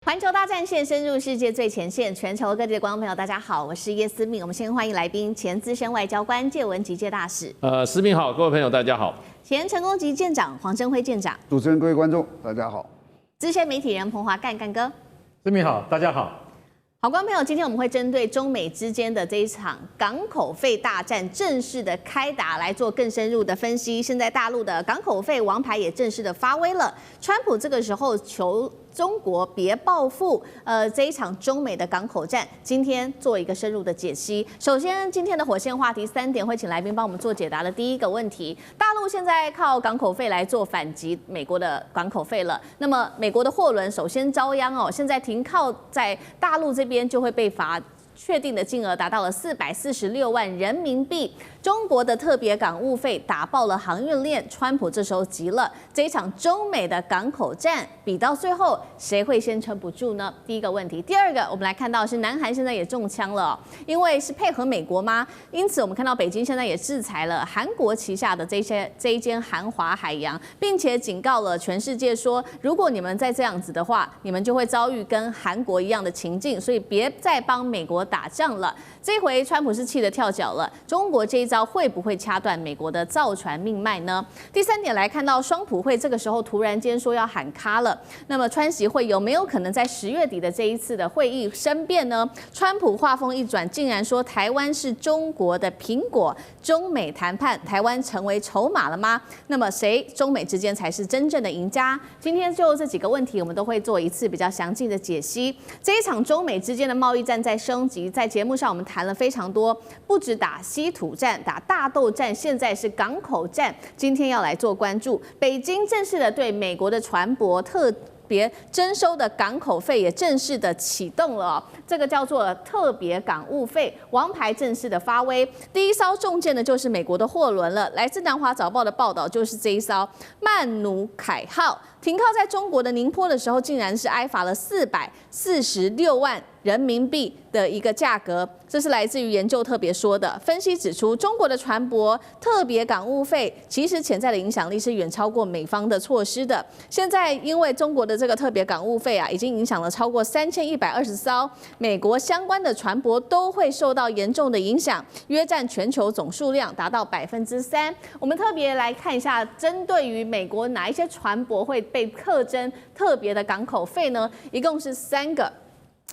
环球大战线深入世界最前线，全球各地的观众朋友，大家好，我是叶思敏。我们先欢迎来宾，前资深外交官介文吉介大使。思敏好，各位朋友大家好。前成功级舰长黄镇辉舰长。主持人、各位观众大家好。资深媒体人彭华干哥。思敏好，大家好。好，观众朋友，今天我们会针对中美之间的这一场港口费大战正式的开打来做更深入的分析。现在大陆的港口费王牌也正式的发威了，川普这个时候求中国别报复，这一场中美的港口战，今天做一个深入的解析。首先，今天的火线话题3点会请来宾帮我们做解答的。第一个问题，大陆现在靠港口费来做反击美国的港口费了。那么，美国的货轮首先遭殃哦，现在停靠在大陆这边就会被罚。确定的金额达到了446万人民币。中国的特别港务费打爆了航运链，川普这时候急了。这一场中美的港口战比到最后，谁会先撑不住呢？第一个问题。第二个，我们来看到是南韩现在也中枪了，因为是配合美国吗？因此我们看到北京现在也制裁了韩国旗下的这一间韩华海洋，并且警告了全世界说，如果你们再这样子的话，你们就会遭遇跟韩国一样的情境，所以别再帮美国打仗了。这回川普是气得跳脚了，中国这一招会不会掐断美国的造船命脉呢？第三点来看到双普会这个时候突然间说要喊卡了，那么川习会有没有可能在10月底的这一次的会议生变呢？川普话锋一转，竟然说台湾是中国的苹果，中美谈判台湾成为筹码了吗？那么谁中美之间才是真正的赢家？今天就这几个问题，我们都会做一次比较详尽的解析。这一场中美之间的贸易战在升级，在节目上我们谈了非常多，不止打稀土战、打大豆战，现在是港口战。今天要来做关注，北京正式的对美国的船舶特别征收的港口费也正式的启动了，这个叫做特别港务费，王牌正式的发威。第一艘中箭的就是美国的货轮了，来自南华早报的报道，就是这一艘曼努凯号停靠在中国的宁波的时候，竟然是挨罚了446万人民币的一个价格，这是来自于研究特别说的。分析指出，中国的船舶特别港务费其实潜在的影响力是远超过美方的措施的。现在因为中国的这个特别港务费啊，已经影响了超过3120艘美国相关的船舶都会受到严重的影响，约占全球总数量达到3%。我们特别来看一下，针对于美国哪一些船舶会被课征特别的港口费呢？一共是3个。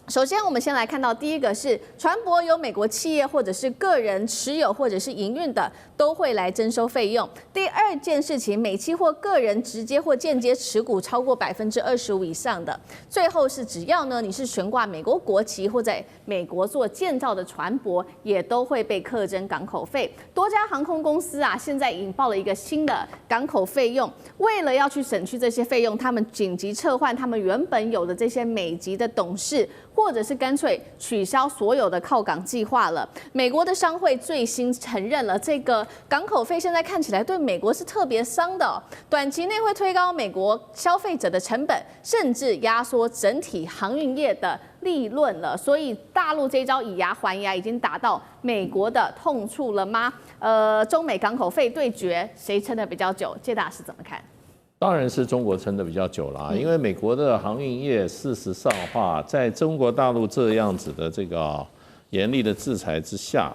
首先，我们先来看到第一个是船舶由美国企业或者是个人持有或者是营运的，都会来征收费用。第二件事情，美企或个人直接或间接持股超过25%以上的。最后是只要呢你是悬挂美国国旗或在美国做建造的船舶，也都会被课征港口费。多家航空公司啊，现在引爆了一个新的港口费用，为了要去省去这些费用，他们紧急撤换他们原本有的这些美籍的董事。或者是干脆取消所有的靠港计划了。美国的商会最新承认了，这个港口费现在看起来对美国是特别伤的，短期内会推高美国消费者的成本，甚至压缩整体航运业的利润了。所以大陆这一招以牙还牙，已经打到美国的痛处了吗？中美港口费对决，谁撑得比较久？介大使怎么看？当然是中国撑得比较久啦，因为美国的航运业事实上的话，在中国大陆这样子的这个严厉的制裁之下，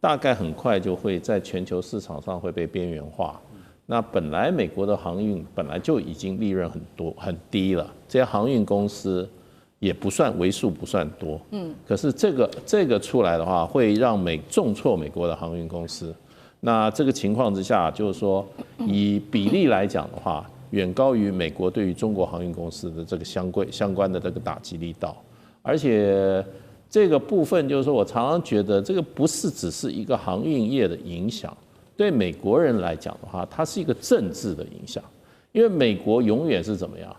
大概很快就会在全球市场上会被边缘化。那本来美国的航运本来就已经利润很低了，这些航运公司也不算为数不算多，可是这个出来的话，会让重挫美国的航运公司。那这个情况之下，就是说以比例来讲的话，远高于美国对于中国航运公司的这个相关的这个打击力道，而且这个部分就是说我常常觉得这个不是只是一个航运业的影响，对美国人来讲的话，它是一个政治的影响，因为美国永远是怎么样？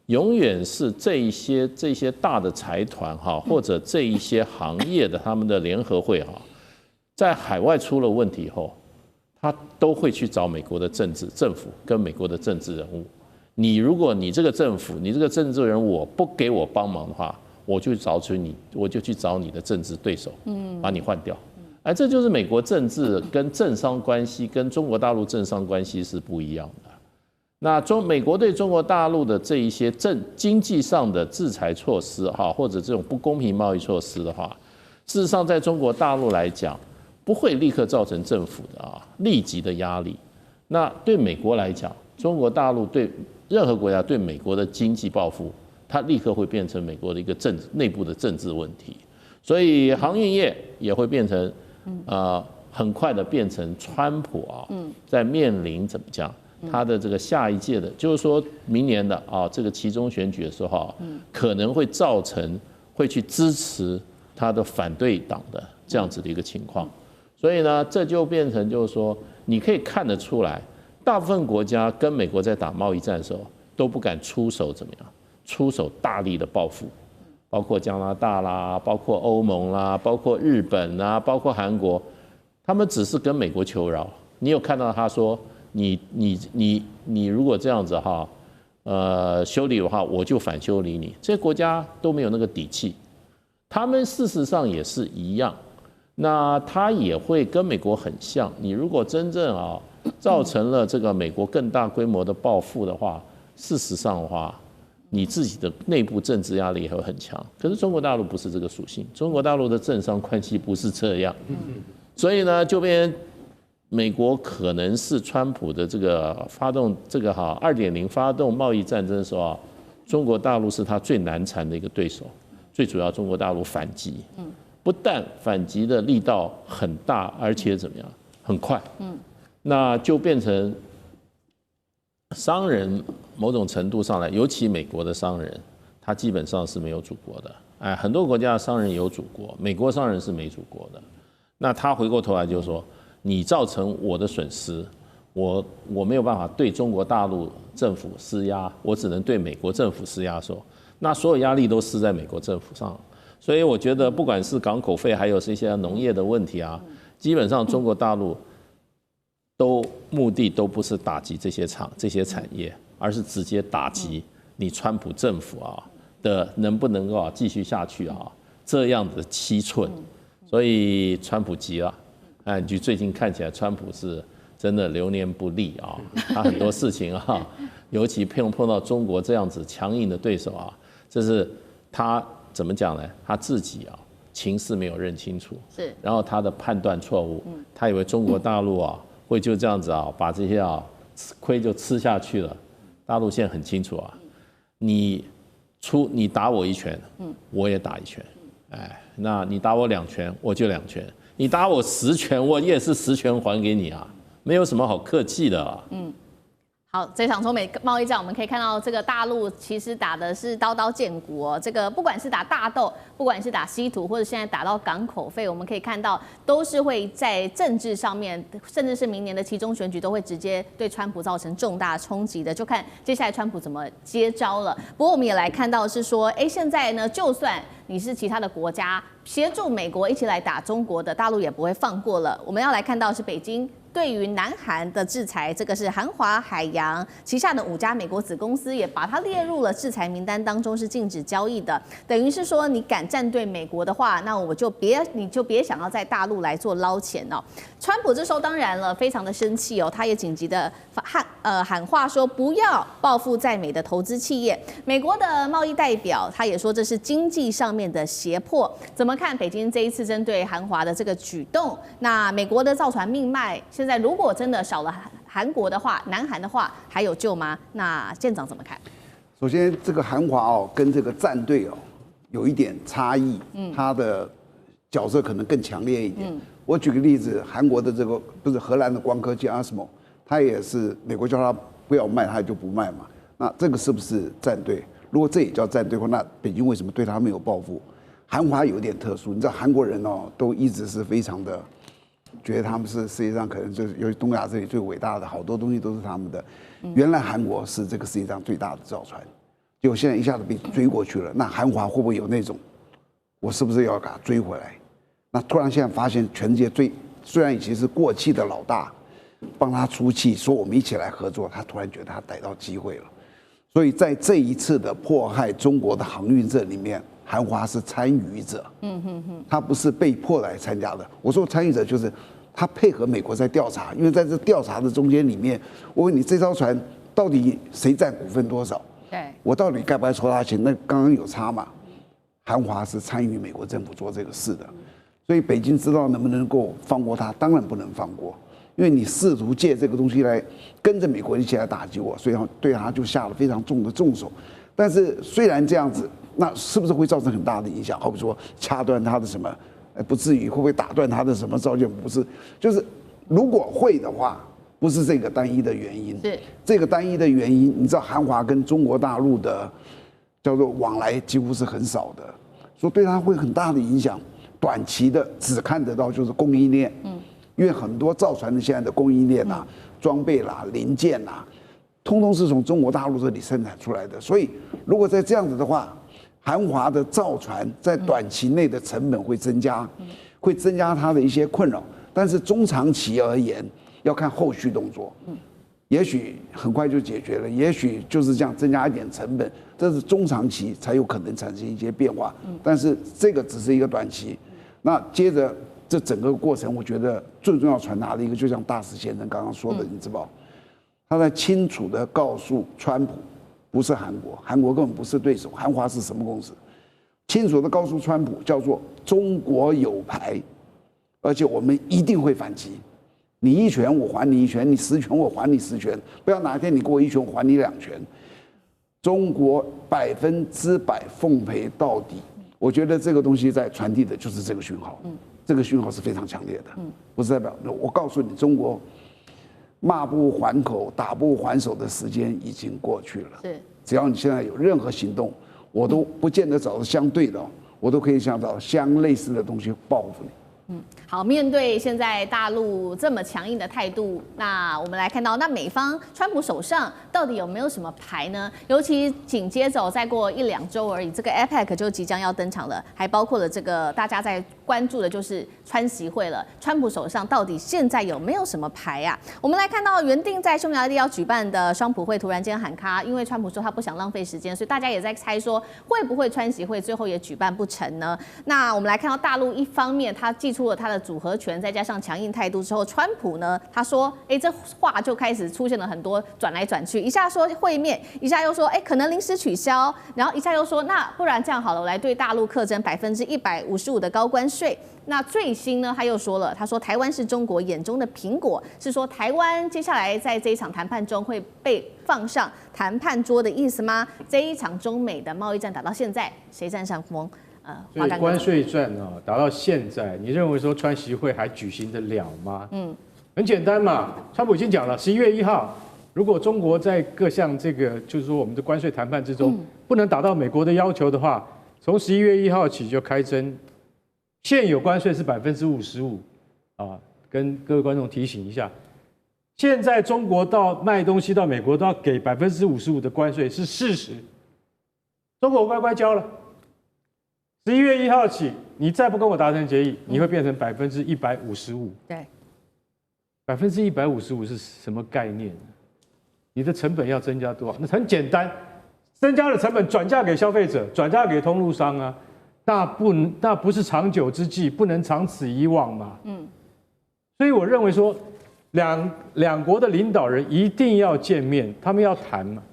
永远是这一些大的财团哈，或者这一些行业的他们的联合会哈，在海外出了问题以后。他都会去找美国的政府跟美国的政治人物。如果你这个政府，你这个政治人物不给我帮忙的话，我就去找你的政治对手，把你换掉。而这就是美国政治跟政商关系跟中国大陆政商关系是不一样的。那美国对中国大陆的这一些经济上的制裁措施哈，或者这种不公平贸易措施的话，事实上在中国大陆来讲，不会立刻造成政府的立即的压力。那对美国来讲，中国大陆对任何国家对美国的经济报复，它立刻会变成美国的一个内部的政治问题。所以航运业也会变成很快的变成川普在面临怎么讲？他的这个下一届的，就是说明年的这个期中选举的时候可能会造成会去支持他的反对党的这样子的一个情况，所以呢，这就变成就是说，你可以看得出来，大部分国家跟美国在打贸易战的时候都不敢出手怎么样，出手大力的报复，包括加拿大啦，包括欧盟啦，包括日本啦，包括韩国，他们只是跟美国求饶。你有看到他说？你如果这样子修理的话，我就反修理你。这些国家都没有那个底气，他们事实上也是一样。那他也会跟美国很像。你如果真正造成了这个美国更大规模的报复的话，事实上的话，你自己的内部政治压力也会很强。可是中国大陆不是这个属性，中国大陆的政商关系不是这样，所以呢，就变成。美国可能是川普的这个发动这个2.0发动贸易战争的时候中国大陆是他最难缠的一个对手。最主要，中国大陆反击，不但反击的力道很大，而且怎么样，很快，那就变成商人某种程度上来，尤其美国的商人，他基本上是没有祖国的。很多国家的商人有祖国，美国商人是没祖国的。那他回过头来就说。你造成我的损失，我没有办法对中国大陆政府施压，我只能对美国政府施压的时候，那所有压力都施在美国政府上。所以我觉得，不管是港口费，还有是一些农业的问题基本上中国大陆目的都不是打击这些产业，而是直接打击你川普政府的能不能够继续下去这样的七寸。所以川普急了。就最近看起来，川普是真的流年不利他很多事情尤其碰到中国这样子强硬的对手这是他怎么讲呢？他自己情势没有认清楚，是，然后他的判断错误，他以为中国大陆会就这样子把这些亏就吃下去了。大陆现在很清楚你打我一拳，我也打一拳，那你打我2拳，我就2拳。你打我10拳，我也是10拳还给你没有什么好客气的好，这场中美贸易战，我们可以看到，这个大陆其实打的是刀刀见骨这个不管是打大豆，不管是打稀土，或者现在打到港口费，我们可以看到，都是会在政治上面，甚至是明年的期中选举，都会直接对川普造成重大冲击的。就看接下来川普怎么接招了。不过我们也来看到是说，现在呢，就算你是其他的国家协助美国一起来打中国的，大陆也不会放过了。我们要来看到是北京。对于南韩的制裁，这个是韩华海洋旗下的5家美国子公司，也把它列入了制裁名单当中，是禁止交易的。等于是说，你敢站对美国的话，那你就别想要在大陆来做捞钱川普这时候当然了，非常的生气他也紧急的喊话说，不要报复在美的投资企业。美国的贸易代表他也说，这是经济上面的胁迫。怎么看北京这一次针对韩华的这个举动？那美国的造船命脉现在如果真的少了韩国的话，南韩的话还有救吗？那舰长怎么看？首先，这个韩华跟这个战队有一点差异，他的角色可能更强烈一点。我举个例子，韩国的这个不是荷兰的光科技 ASML， 他也是美国叫他不要卖，他就不卖嘛。那这个是不是战队？如果这也叫战队的话，那北京为什么对他没有报复？韩华有点特殊，你知道韩国人都一直是非常的。觉得他们是世界上可能就是尤其东亚这里最伟大的，好多东西都是他们的。原来韩国是这个世界上最大的造船，结果现在一下子被追过去了。那韩华会不会有那种，我是不是要给他追回来？那突然现在发现全世界虽然已经是过气的老大，帮他出气，说我们一起来合作，他突然觉得他逮到机会了。所以在这一次的迫害中国的航运社里面，韩华是参与者，他不是被迫来参加的。我说参与者就是他配合美国在调查，因为在这调查的中间里面，我问你这艘船到底谁占股份多少？对，我到底该不该抽他钱？那刚刚有差嘛？韩华是参与美国政府做这个事的，所以北京知道能不能够放过他，当然不能放过，因为你试图借这个东西来跟着美国一起来打击我，所以对他就下了非常重的重手。但是虽然这样子，那是不是会造成很大的影响？好比说掐断他的什么？不至于，会不会打断他的什么造舰？不是，就是如果会的话，不是这个单一的原因。是这个单一的原因，你知道韩华跟中国大陆的叫做往来几乎是很少的，所以对它会很大的影响。短期的只看得到就是供应链，因为很多造船的现在的供应链啊、装备啦、零件啦，通通是从中国大陆这里生产出来的。所以如果在这样子的话，韩华的造船在短期内的成本会增加，会增加它的一些困扰。但是中长期而言，要看后续动作。也许很快就解决了，也许就是这样增加一点成本，这是中长期才有可能产生一些变化。但是这个只是一个短期。那接着这整个过程，我觉得最重要传达的一个，就像大石先生刚刚说的，你知道，他在清楚地告诉川普，不是韩国，韩国根本不是对手，韩华是什么公司？清楚地告诉川普，叫做中国有牌，而且我们一定会反击。你一拳我还你一拳，你10拳我还你10拳，不要哪一天你给我1拳我还你2拳。中国100%奉陪到底。我觉得这个东西在传递的就是这个讯号，这个讯号是非常强烈的，不是代表我告诉你，中国骂不还口、打不还手的时间已经过去了。是，只要你现在有任何行动，我都不见得找到相对的，我都可以想找相类似的东西报复你。好，面对现在大陆这么强硬的态度，那我们来看到，那美方川普手上到底有没有什么牌呢？尤其紧接着再过1、2周而已，这个 APEC 就即将要登场了，还包括了这个大家在关注的就是川习会了。川普手上到底现在有没有什么牌啊？我们来看到原定在匈牙利要举办的双普会突然间喊卡，因为川普说他不想浪费时间，所以大家也在猜说会不会川习会最后也举办不成呢？那我们来看到大陆一方面他祭出了他的组合拳，再加上强硬态度之后，川普呢他说，这话就开始出现了很多转来转去，一下说会面，一下又说，可能临时取消，然后一下又说，那不然这样好了，我来对大陆课征155%的高关税。那最新呢，他又说了，他说台湾是中国眼中的苹果，是说台湾接下来在这一场谈判中会被放上谈判桌的意思吗？这一场中美的贸易战打到现在，谁占上风？所以关税战打到现在，你认为说川习会还举行得了吗？很简单嘛，川普已经讲了，11月1号，如果中国在各项这个就是说我们的关税谈判之中不能达到美国的要求的话，从11月1号起就开征，现有关税是55%啊，跟各位观众提醒一下，现在中国到卖东西到美国都要给55%的关税是事实，中国乖乖交了。11月1号起，你再不跟我达成协议，你会变成155%。对，155%是什么概念？你的成本要增加多少？那很简单，增加的成本转嫁给消费者，转嫁给通路商啊，那不是长久之计，不能长此以往嘛。所以我认为说，两国的领导人一定要见面，他们要谈嘛。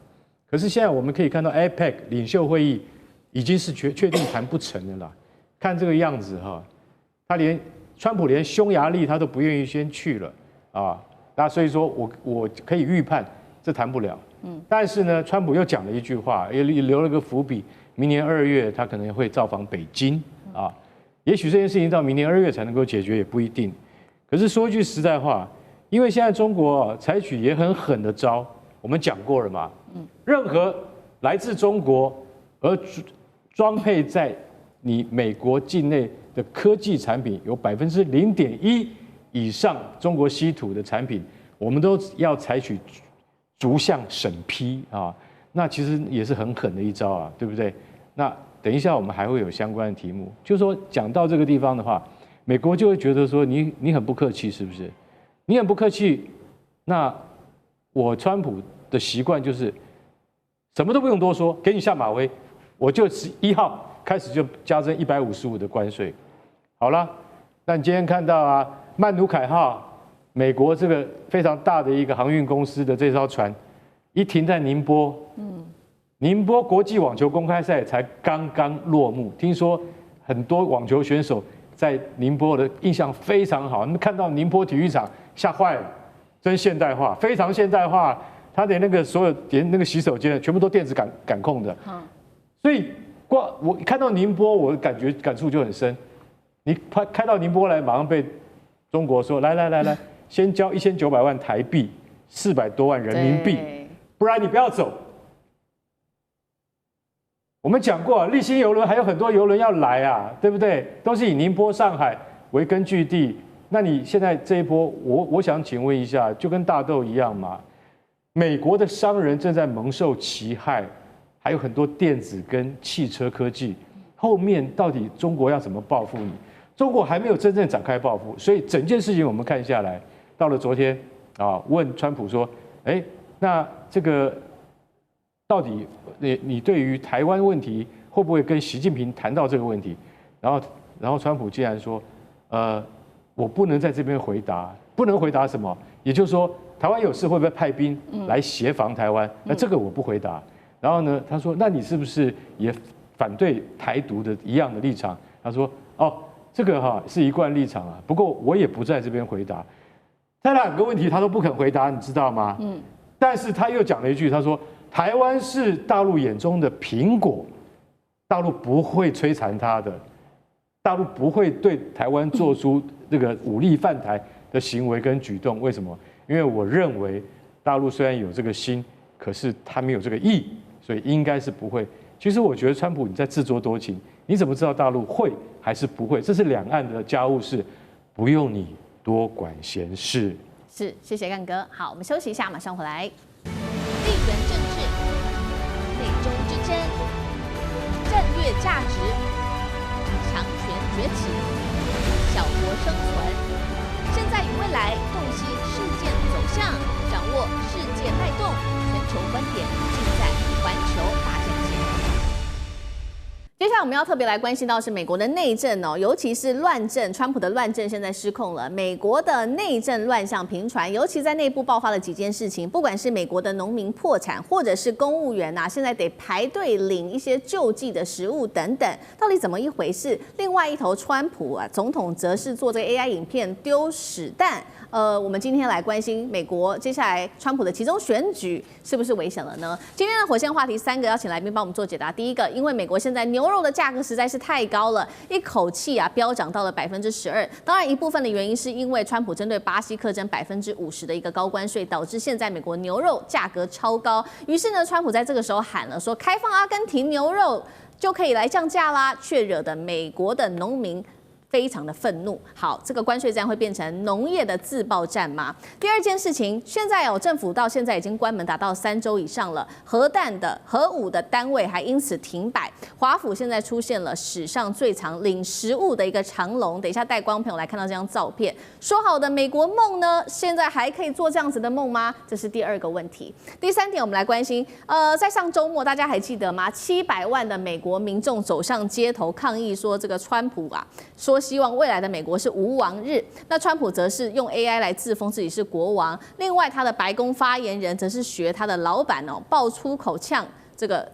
可是现在我们可以看到 APEC 领袖会议。已经是确定谈不成的啦，看这个样子哈，川普连匈牙利他都不愿意先去了啊，那所以说我可以预判这谈不了，但是呢，川普又讲了一句话，也留了个伏笔，明年2月他可能会造访北京啊，也许这件事情到明年2月才能够解决也不一定，可是说句实在话，因为现在中国采取也很狠的招，我们讲过了嘛，任何来自中国而装配在你美国境内的科技产品有0.1%以上中国稀土的产品，我们都要采取逐项审批啊。那其实也是很狠的一招啊，对不对？那等一下我们还会有相关的题目，就是说讲到这个地方的话，美国就会觉得说你很不客气，是不是？你很不客气，那我川普的习惯就是什么都不用多说，给你下马威。我就1号开始就加征155%的关税，好了。那你今天看到啊，曼努凯号，美国这个非常大的一个航运公司的这艘船，一停在宁波，宁波国际网球公开赛才刚刚落幕，听说很多网球选手在宁波的印象非常好，你们看到宁波体育场吓坏了，真现代化，非常现代化，他连那个所有连那个洗手间全部都电子感控的，所以我看到宁波，我感触就很深。你开到宁波来，马上被中国说来，先交1900万台币，400多万人民币，不然你不要走。我们讲过，立新邮轮还有很多邮轮要来啊，对不对？都是以宁波、上海为根据地。那你现在这一波，我想请问一下，就跟大豆一样嘛？美国的商人正在蒙受其害，还有很多电子跟汽车科技，后面到底中国要怎么报复你？中国还没有真正展开报复，所以整件事情我们看下来，到了昨天啊，问川普说，那这个到底你对于台湾问题会不会跟习近平谈到这个问题？然后川普竟然说，我不能在这边回答，不能回答什么？也就是说，台湾有事会不会派兵来协防台湾？那这个我不回答。然后呢，他说，那你是不是也反对台独的一样的立场？他说，这个是一贯立场啊，不过我也不在这边回答。他2个问题他都不肯回答，你知道吗？但是他又讲了一句，他说台湾是大陆眼中的苹果，大陆不会摧残它的，大陆不会对台湾做出这个武力犯台的行为跟举动。为什么？因为我认为大陆虽然有这个心，可是他没有这个意，所以应该是不会。其实我觉得川普你在自作多情，你怎么知道大陆会还是不会？这是两岸的家务事，不用你多管闲事。是，谢谢干哥。好，我们休息一下，马上回来。地缘政治、美中之争、战略价值、强权崛起、小国生存，现在与未来洞悉事件走向，掌握世界脉动，全球观点尽在环球大战线。接下来我们要特别来关心到是美国的内政哦，尤其是乱政，川普的乱政现在失控了。美国的内政乱象频传，尤其在内部爆发了几件事情，不管是美国的农民破产，或者是公务员现在得排队领一些救济的食物等等，到底怎么一回事？另外一头，川普总统则是做这个 AI 影片丢屎弹。我们今天来关心美国接下来川普的其中选举是不是危险了呢？今天的火线话题3个，邀请来宾帮我们做解答。第一个，因为美国现在牛肉的价格实在是太高了，一口气飙涨到了12%。当然，一部分的原因是因为川普针对巴西课征50%的一个高关税，导致现在美国牛肉价格超高。于是呢，川普在这个时候喊了说，开放阿根廷牛肉就可以来降价啦，却惹得美国的农民非常的愤怒。好，这个关税战会变成农业的自爆战吗？第二件事情，现在政府到现在已经关门达到3周以上了，核武的单位还因此停摆。华府现在出现了史上最长领食物的一个长龙，等一下带观众朋友来看到这张照片。说好的美国梦呢？现在还可以做这样子的梦吗？这是第2个问题。第3点，我们来关心，在上周末大家还记得吗？700万的美国民众走上街头抗议，说这个川普说希望未来的美国是无王日，那川普则是用 AI 来自封自己是国王。另外，他的白宫发言人则是学他的老板爆出口呛，这个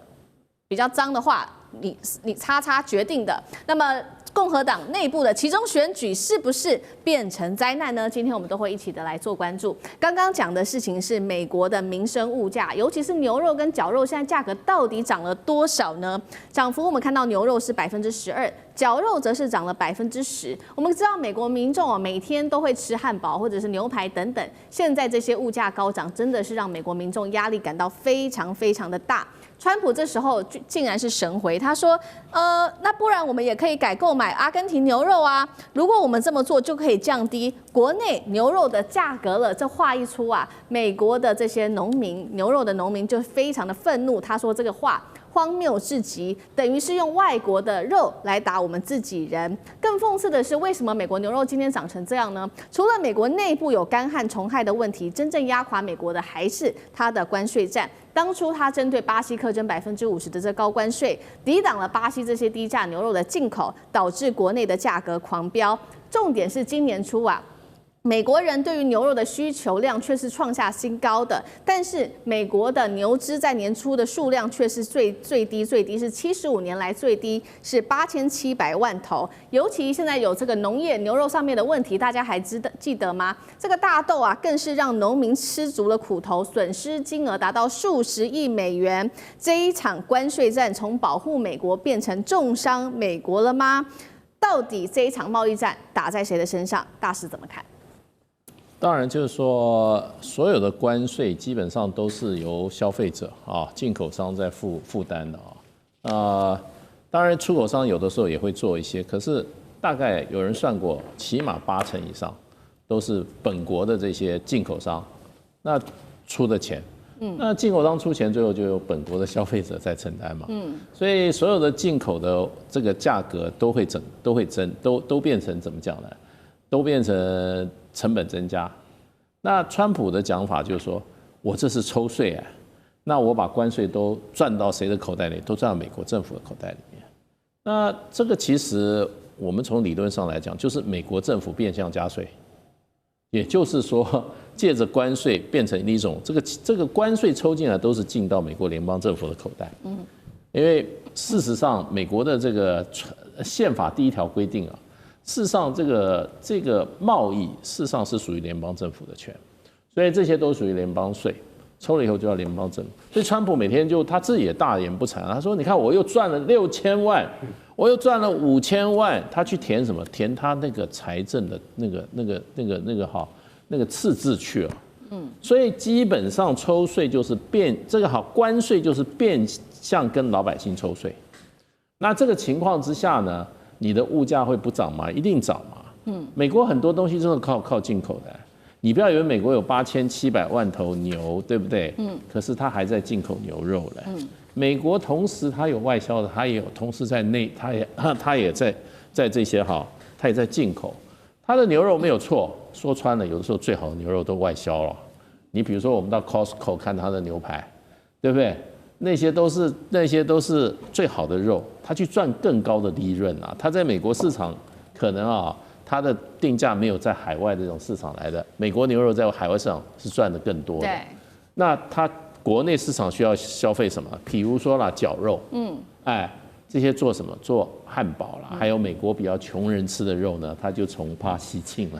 比较脏的话，你叉叉决定的。那么共和党内部的其中选举是不是变成灾难呢？今天我们都会一起的来做关注。刚刚讲的事情是美国的民生物价，尤其是牛肉跟绞肉，现在价格到底涨了多少呢？涨幅我们看到牛肉是12%，绞肉则是涨了10%。我们知道美国民众每天都会吃汉堡或者是牛排等等，现在这些物价高涨，真的是让美国民众压力感到非常非常的大。川普这时候竟然是神回，他说，那不然我们也可以改购买阿根廷牛肉啊，如果我们这么做，就可以降低国内牛肉的价格了。这话一出美国的这些牛肉的农民就非常的愤怒，他说这个话荒谬至极，等于是用外国的肉来打我们自己人。更讽刺的是，为什么美国牛肉今天涨成这样呢？除了美国内部有干旱虫害的问题，真正压垮美国的还是它的关税战。当初他针对巴西课征50%的这高关税，抵挡了巴西这些低价牛肉的进口，导致国内的价格狂飙。重点是今年初美国人对于牛肉的需求量却是创下新高的，但是美国的牛只在年初的数量却是最低是75年来最低，是8700万头。尤其现在有这个农业牛肉上面的问题，大家还记得吗？这个大豆啊，更是让农民吃足了苦头，损失金额达到数十亿美元。这一场关税战从保护美国变成重伤美国了吗？到底这一场贸易战打在谁的身上？大师怎么看？当然，就是说，所有的关税基本上都是由消费者进口商在负担的当然，出口商有的时候也会做一些，可是大概有人算过，起码80%以上都是本国的这些进口商那出的钱。那进口商出钱，最后就由本国的消费者在承担嘛。所以所有的进口的这个价格都会变成怎么讲呢？都变成成本增加。那川普的讲法就是说，我这是抽税啊，那我把关税都赚到谁的口袋里？都赚到美国政府的口袋里面。那这个其实我们从理论上来讲，就是美国政府变相加税，也就是说，借着关税变成一种这个关税抽进来都是进到美国联邦政府的口袋。因为事实上，美国的这个宪法第1条规定啊。事实上，这个贸易事实上是属于联邦政府的权，所以这些都属于联邦税，抽了以后就要联邦政府。所以川普每天就他自己也大言不惭，他说：“你看，我又赚了6000万，我又赚了5000万。”他去填什么？填他那个财政的那个赤字去了。所以基本上抽税就是关税就是变相跟老百姓抽税。那这个情况之下呢？你的物价会不涨吗？一定涨嘛。美国很多东西真的靠进口的。你不要以为美国有8700万头牛，对不对？可是它还在进口牛肉嘞。美国同时它有外销的，它也有同时在内，它也在这些它也在进口。它的牛肉没有错，说穿了，有的时候最好的牛肉都外销了。你比如说我们到 Costco 看它的牛排，对不对？那些都是最好的肉，他去赚更高的利润啊！他在美国市场可能它的定价没有在海外这种市场来的。美国牛肉在海外市场是赚的更多的。对。那它国内市场需要消费什么？比如说啦，绞肉，这些做什么？做汉堡啦，还有美国比较穷人吃的肉呢，它就从巴西进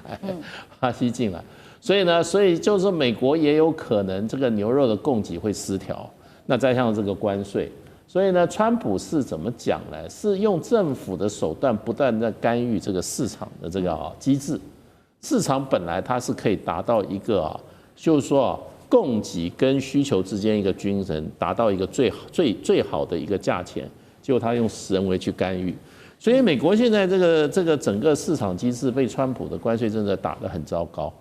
来，所以就是说美国也有可能这个牛肉的供给会失调。那再像这个关税，所以呢，川普是怎么讲呢？是用政府的手段不断在干预这个市场的这个机制。市场本来它是可以达到一个就是说供给跟需求之间一个均衡，达到一个最好的一个价钱，结果他用人为去干预。所以美国现在这个整个市场机制被川普的关税政策打得很糟糕，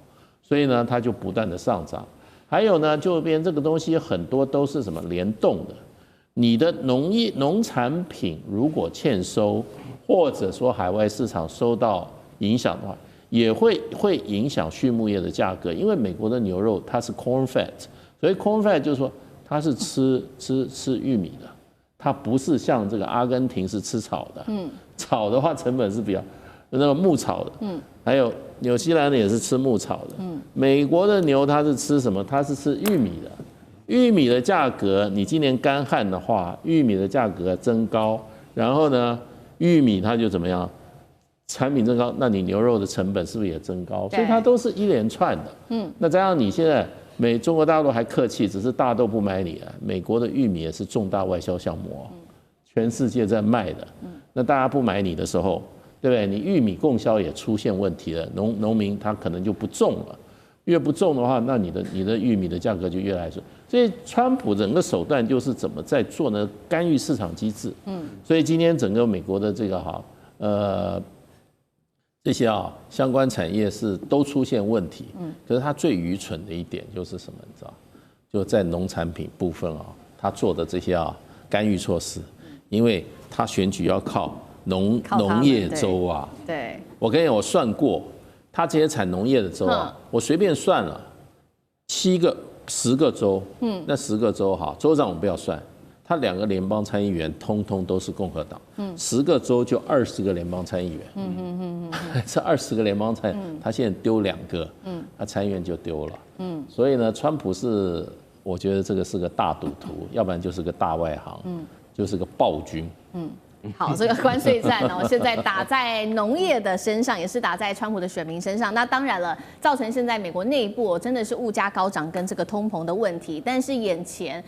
所以呢，它就不断的上涨。还有呢，就变这个东西很多都是什么联动的，你的农产品如果欠收，或者说海外市场受到影响的话，也会影响畜牧业的价格，因为美国的牛肉它是 corn fat， 所以 corn fat 就是说它是吃玉米的，它不是像这个阿根廷是吃草的，草的话成本是比较那个牧草的，还有纽西兰的也是吃牧草的，美国的牛它是吃什么？它是吃玉米的，玉米的价格，你今年干旱的话，玉米的价格增高，然后呢，玉米它就怎么样？产品增高，那你牛肉的成本是不是也增高？所以它都是一连串的。那加上你现在中国大陆还客气，只是大豆不买你啊，美国的玉米也是重大外销项目，全世界在卖的。那大家不买你的时候，对不对？你玉米供销也出现问题了，农民他可能就不种了，越不种的话，那你的玉米的价格就越来越少。所以川普整个手段就是怎么在做呢？干预市场机制。所以今天整个美国的这个这些相关产业是都出现问题。可是他最愚蠢的一点就是什么？你知道？就在农产品部分他做的这些干预措施，因为他选举要靠农业州对，我跟你讲，我算过，他这些产农业的州我随便算了10个州，那10个州州长我们不要算，他2个联邦参议员通通都是共和党，10个州就20个联邦参议员，这20个联邦参议，他现在丢2个，他参议员就丢了，所以呢，川普是我觉得这个是个大赌徒，要不然就是个大外行，就是个暴君，好，这个关税战哦，现在打在农业的身上，也是打在川普的选民身上。那当然了，造成现在美国内部真的是物价高涨跟这个通膨的问题。但是眼前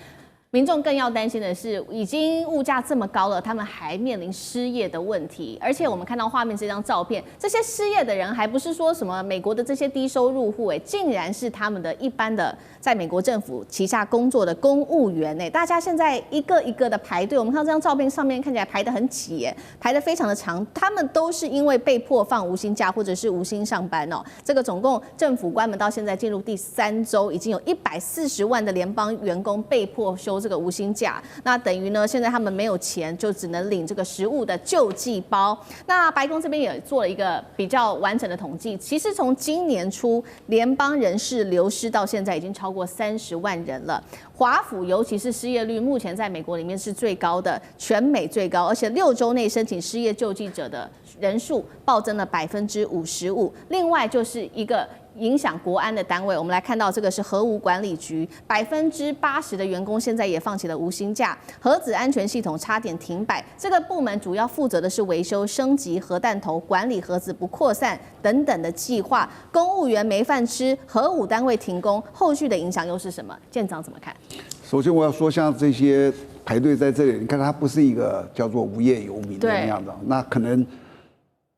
民众更要担心的是，已经物价这么高了，他们还面临失业的问题。而且我们看到画面这张照片，这些失业的人还不是说什么美国的这些低收入户，竟然是他们的一般的在美国政府旗下工作的公务员大家现在一个一个的排队，我们看到这张照片上面看起来排得很挤排得非常的长，他们都是因为被迫放无薪假或者是无薪上班这个总共政府关门到现在进入第3周，已经有140万的联邦员工被迫休这个无薪假，那等于呢，现在他们没有钱，就只能领这个食物的救济包。那白宫这边也做了一个比较完整的统计，其实从今年初联邦人事流失到现在已经超过30万人了。华府尤其是失业率目前在美国里面是最高的，全美最高，而且6周内申请失业救济者的人数暴增了55%。另外就是一个影响国安的单位，我们来看到这个是核武管理局，80%的员工现在也放弃了无薪假，核子安全系统差点停摆。这个部门主要负责的是维修、升级核弹头、管理核子不扩散等等的计划。公务员没饭吃，核武单位停工，后续的影响又是什么？舰长怎么看？首先我要说，像这些排队在这里，你看他不是一个叫做无业游民的那样的，那可能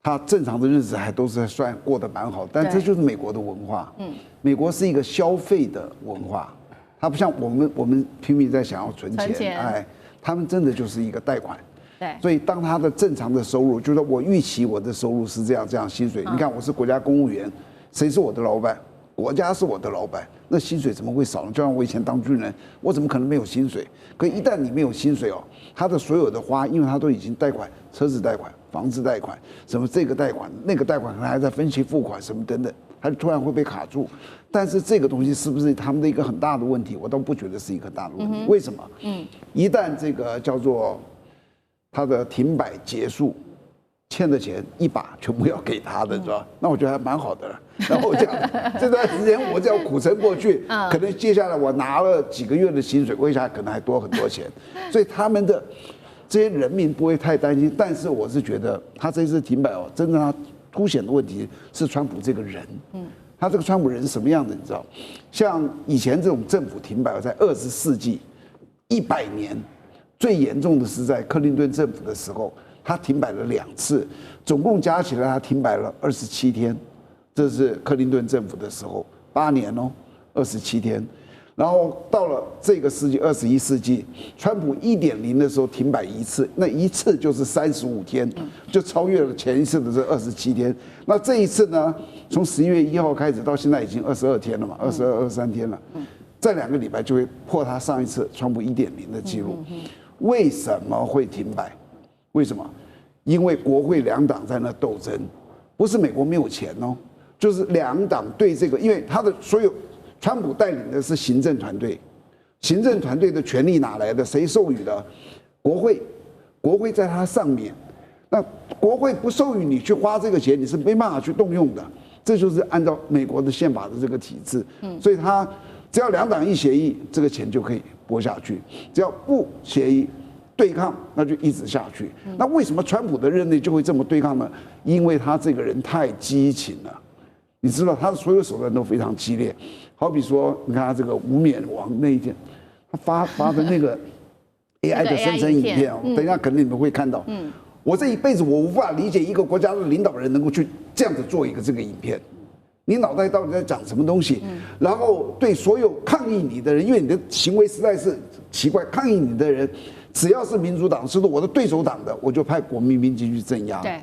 他正常的日子还都是算过得蛮好，但这就是美国的文化。美国是一个消费的文化，它不像我们拼命在想要存钱，他们真的就是一个贷款。对，所以当他的正常的收入，就是我预期我的收入是这样薪水。你看我是国家公务员，谁是我的老板？国家是我的老板，那薪水怎么会少呢？就像我以前当军人，我怎么可能没有薪水？可一旦你没有薪水他的所有的花，因为他都已经贷款，车子贷款、房子贷款，什么这个贷款、那个贷款，可能还在分期付款什么等等，他突然会被卡住。但是这个东西是不是他们的一个很大的问题？我倒不觉得是一个很大的问题。为什么？一旦这个叫做他的停摆结束，欠的钱一把全部要给他的，是吧？那我觉得还蛮好的了。然后这样这段时间我只要苦撑过去，可能接下来我拿了几个月的薪水，未来可能还多很多钱。所以他们的这些人民不会太担心。但是我是觉得他这次停摆真的他凸显的问题是川普这个人。他这个川普人是什么样的？你知道，像以前这种政府停摆，在20世纪100年最严重的是在克林顿政府的时候。他停摆了2次，总共加起来他停摆了27天，这是克林顿政府的时候，8年27天。然后到了这个世纪21世纪，川普1.0的时候停摆1次，那1次就是35天，就超越了前一次的这27天。那这一次呢，从11月1号开始到现在已经22天了嘛，22、23天了，再2个礼拜就会破他上一次川普1.0的记录。为什么会停摆？为什么？因为国会2党在那斗争，不是美国没有钱就是2党对这个，因为他的所有，川普带领的是行政团队，行政团队的权力哪来的？谁授予的？国会，国会在他上面，那国会不授予你去花这个钱，你是没办法去动用的，这就是按照美国的宪法的这个体制。所以他只要2党一协议，这个钱就可以拨下去；只要不协议，对抗那就一直下去。那为什么川普的任内就会这么对抗呢？因为他这个人太激情了，你知道他的所有手段都非常激烈。好比说，你看他这个无冕王那一天，他发的那个 AI 的生成影片等一下可能你们会看到。我这一辈子我无法理解一个国家的领导人能够去这样子做一个这个影片。你脑袋到底在讲什么东西？然后对所有抗议你的人，因为你的行为实在是奇怪，抗议你的人。只要是民主党是我的对手党的，我就派国民兵进去镇压。对，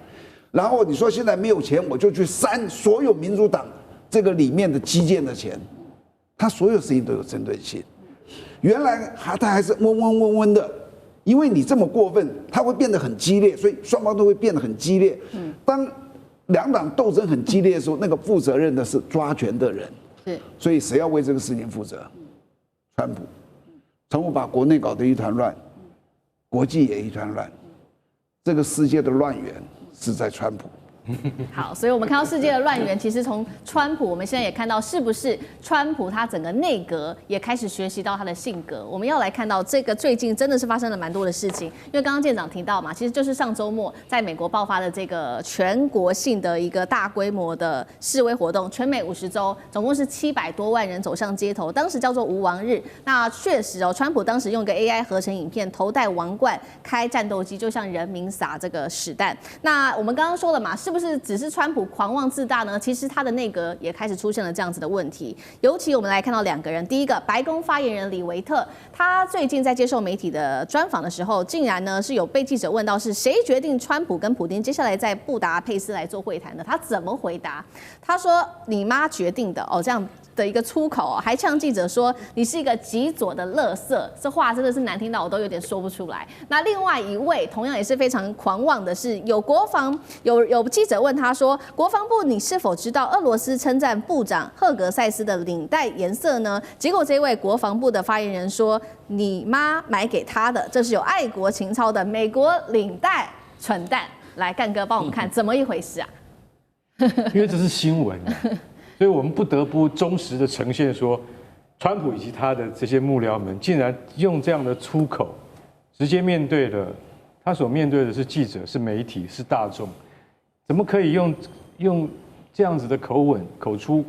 然后你说现在没有钱，我就去删所有民主党这个里面的基建的钱。他所有事情都有针对性。原来他还是温的，因为你这么过分，他会变得很激烈，所以双方都会变得很激烈。当2党斗争很激烈的时候，那个负责任的是抓权的人。所以谁要为这个事情负责？川普把国内搞得一团乱。国际也一团乱。这个世界的乱源是在川普。好，所以我们看到世界的乱源，其实从川普，我们现在也看到是不是川普他整个内阁也开始学习到他的性格。我们要来看到这个最近真的是发生了蛮多的事情，因为刚刚舰长提到嘛，其实就是上周末在美国爆发的这个全国性的一个大规模的示威活动，全美50州总共是700多万人走上街头，当时叫做无王日。那确实哦，川普当时用一个 AI 合成影片，头戴王冠，开战斗机，就向人民撒这个屎弹。那我们刚刚说了嘛，是不是只是川普狂妄自大呢？其实他的内阁也开始出现了这样子的问题。尤其我们来看到2个人，第一个白宫发言人李维特，他最近在接受媒体的专访的时候，竟然呢是有被记者问到是谁决定川普跟普丁接下来在布达佩斯来做会谈的，他怎么回答？他说：“你妈决定的哦。”这样的一个粗口哦，还呛记者说你是一个极左的垃圾，这话真的是难听到我都有点说不出来。那另外一位同样也是非常狂妄的是，有记者问他说，国防部你是否知道俄罗斯称赞部长赫格塞斯的领带颜色呢？结果这位国防部的发言人说，你妈买给他的，这是有爱国情操的美国领带，蠢蛋。来，干哥帮我们看怎么一回事啊？因为这是新闻。所以我们不得不忠实的呈现说，川普以及他的这些幕僚们，竟然用这样的粗口，直接面对了他所面对的是记者、是媒体、是大众，怎么可以用这样子的口吻口出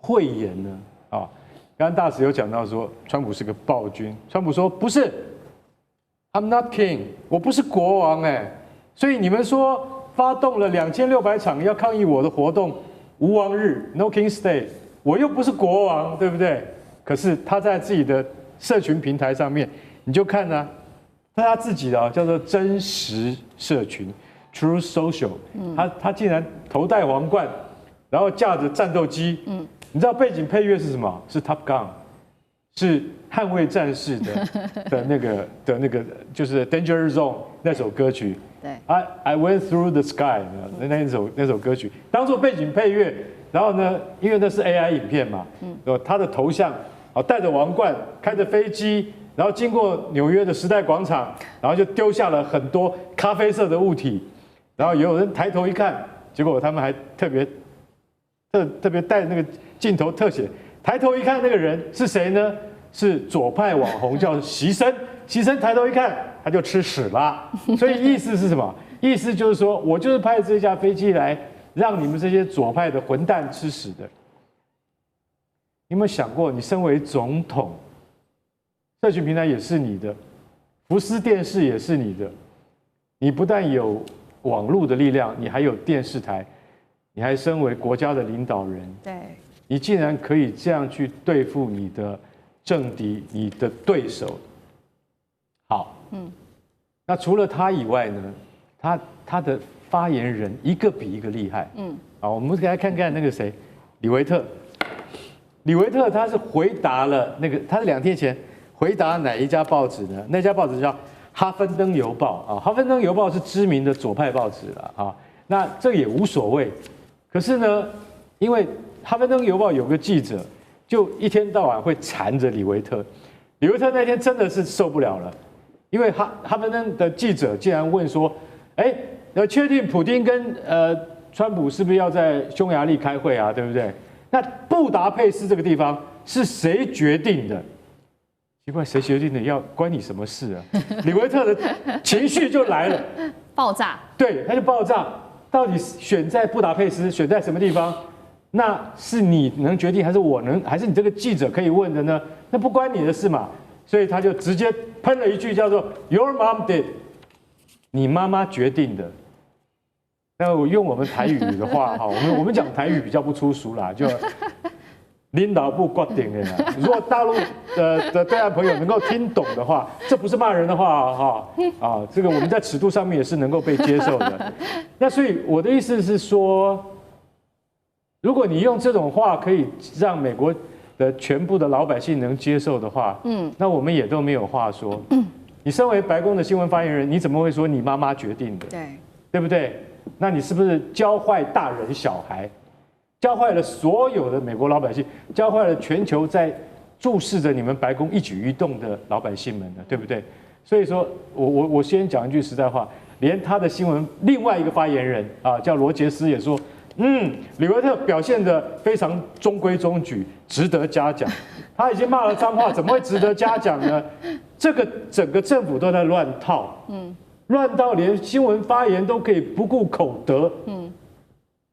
秽言呢？啊，刚刚大使有讲到说，川普是个暴君，川普说不是 ，I'm not king， 我不是国王哎，所以你们说发动了2600场要抗议我的活动。无王日 ，No King's Day， 我又不是国王，对不对？可是他在自己的社群平台上面，你就看啊，他自己的叫做真实社群 （True Social），他竟然头戴王冠，然后驾着战斗机，你知道背景配乐是什么？是 Top Gun， 是捍卫战士的那个就是 Danger Zone 那首歌曲。对 I went through the sky 那首歌曲当做背景配乐，然后呢，因为那是 AI 影片嘛，他的头像戴着王冠，开着飞机，然后经过纽约的时代广场，然后就丢下了很多咖啡色的物体，然后也有人抬头一看，结果他们还特别带那个镜头特写，抬头一看那个人是谁呢？是左派网红叫习生，习生抬头一看，他就吃屎了。所以意思是什么？意思就是说我就是派这架飞机来让你们这些左派的混蛋吃屎的。你有没有想过，你身为总统，社群平台也是你的，福斯电视也是你的，你不但有网络的力量，你还有电视台，你还身为国家的领导人，对，你竟然可以这样去对付你的政敌、你的对手。好，那除了他以外呢，他的发言人一个比一个厉害，好，我们来看看那个谁，李维特。李维特他是回答了那个，他是2天前回答哪一家报纸呢？那家报纸叫《哈芬登邮报》啊，《哈芬登邮报》是知名的左派报纸了啊。那这个也无所谓，可是呢，因为《哈芬登邮报》有个记者，就一天到晚会缠着李维特。李维特那天真的是受不了了，因为哈芬登的记者竟然问说：“哎，确定普丁跟川普是不是要在匈牙利开会啊？对不对？那布达佩斯这个地方是谁决定的？奇怪，谁决定的？要关你什么事啊？”李维特的情绪就来了，爆炸。对，他就爆炸。到底选在布达佩斯，选在什么地方？那是你能决定，还是我能，还是你这个记者可以问的呢？那不关你的事嘛。所以他就直接喷了一句叫做 "Your mom did"， 你妈妈决定的。那我用我们台语的话哈，我们讲台语比较不粗俗啦，就领导部决定的啦。如果大陆的对岸朋友能够听懂的话，这不是骂人的话哈啊，这个我们在尺度上面也是能够被接受的。那所以我的意思是说，如果你用这种话可以让美国的全部的老百姓能接受的话，那我们也都没有话说。你身为白宫的新闻发言人，你怎么会说你妈妈决定的？对，对不对？那你是不是教坏大人小孩，教坏了所有的美国老百姓，教坏了全球在注视着你们白宫一举一动的老百姓们呢？对不对？所以说我先讲一句实在话，连他的新闻另外一个发言人啊，叫罗杰斯也说，李维特表现得非常中规中矩，值得嘉奖。他已经骂了脏话，怎么会值得嘉奖呢？这个整个政府都在乱套，乱到连新闻发言都可以不顾口德，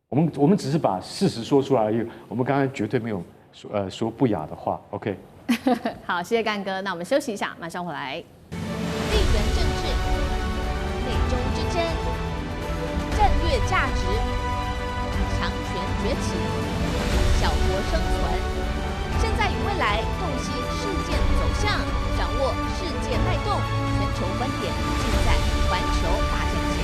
我们只是把事实说出来而已，我们刚才绝对没有说不雅的话 ，OK。好，谢谢干哥，那我们休息一下，马上回来。地缘政治、美中之争、战略价值、强权崛起、小国生存，现在与未来洞悉事件走向，掌握世界脉动，全球观点尽在环球大战线。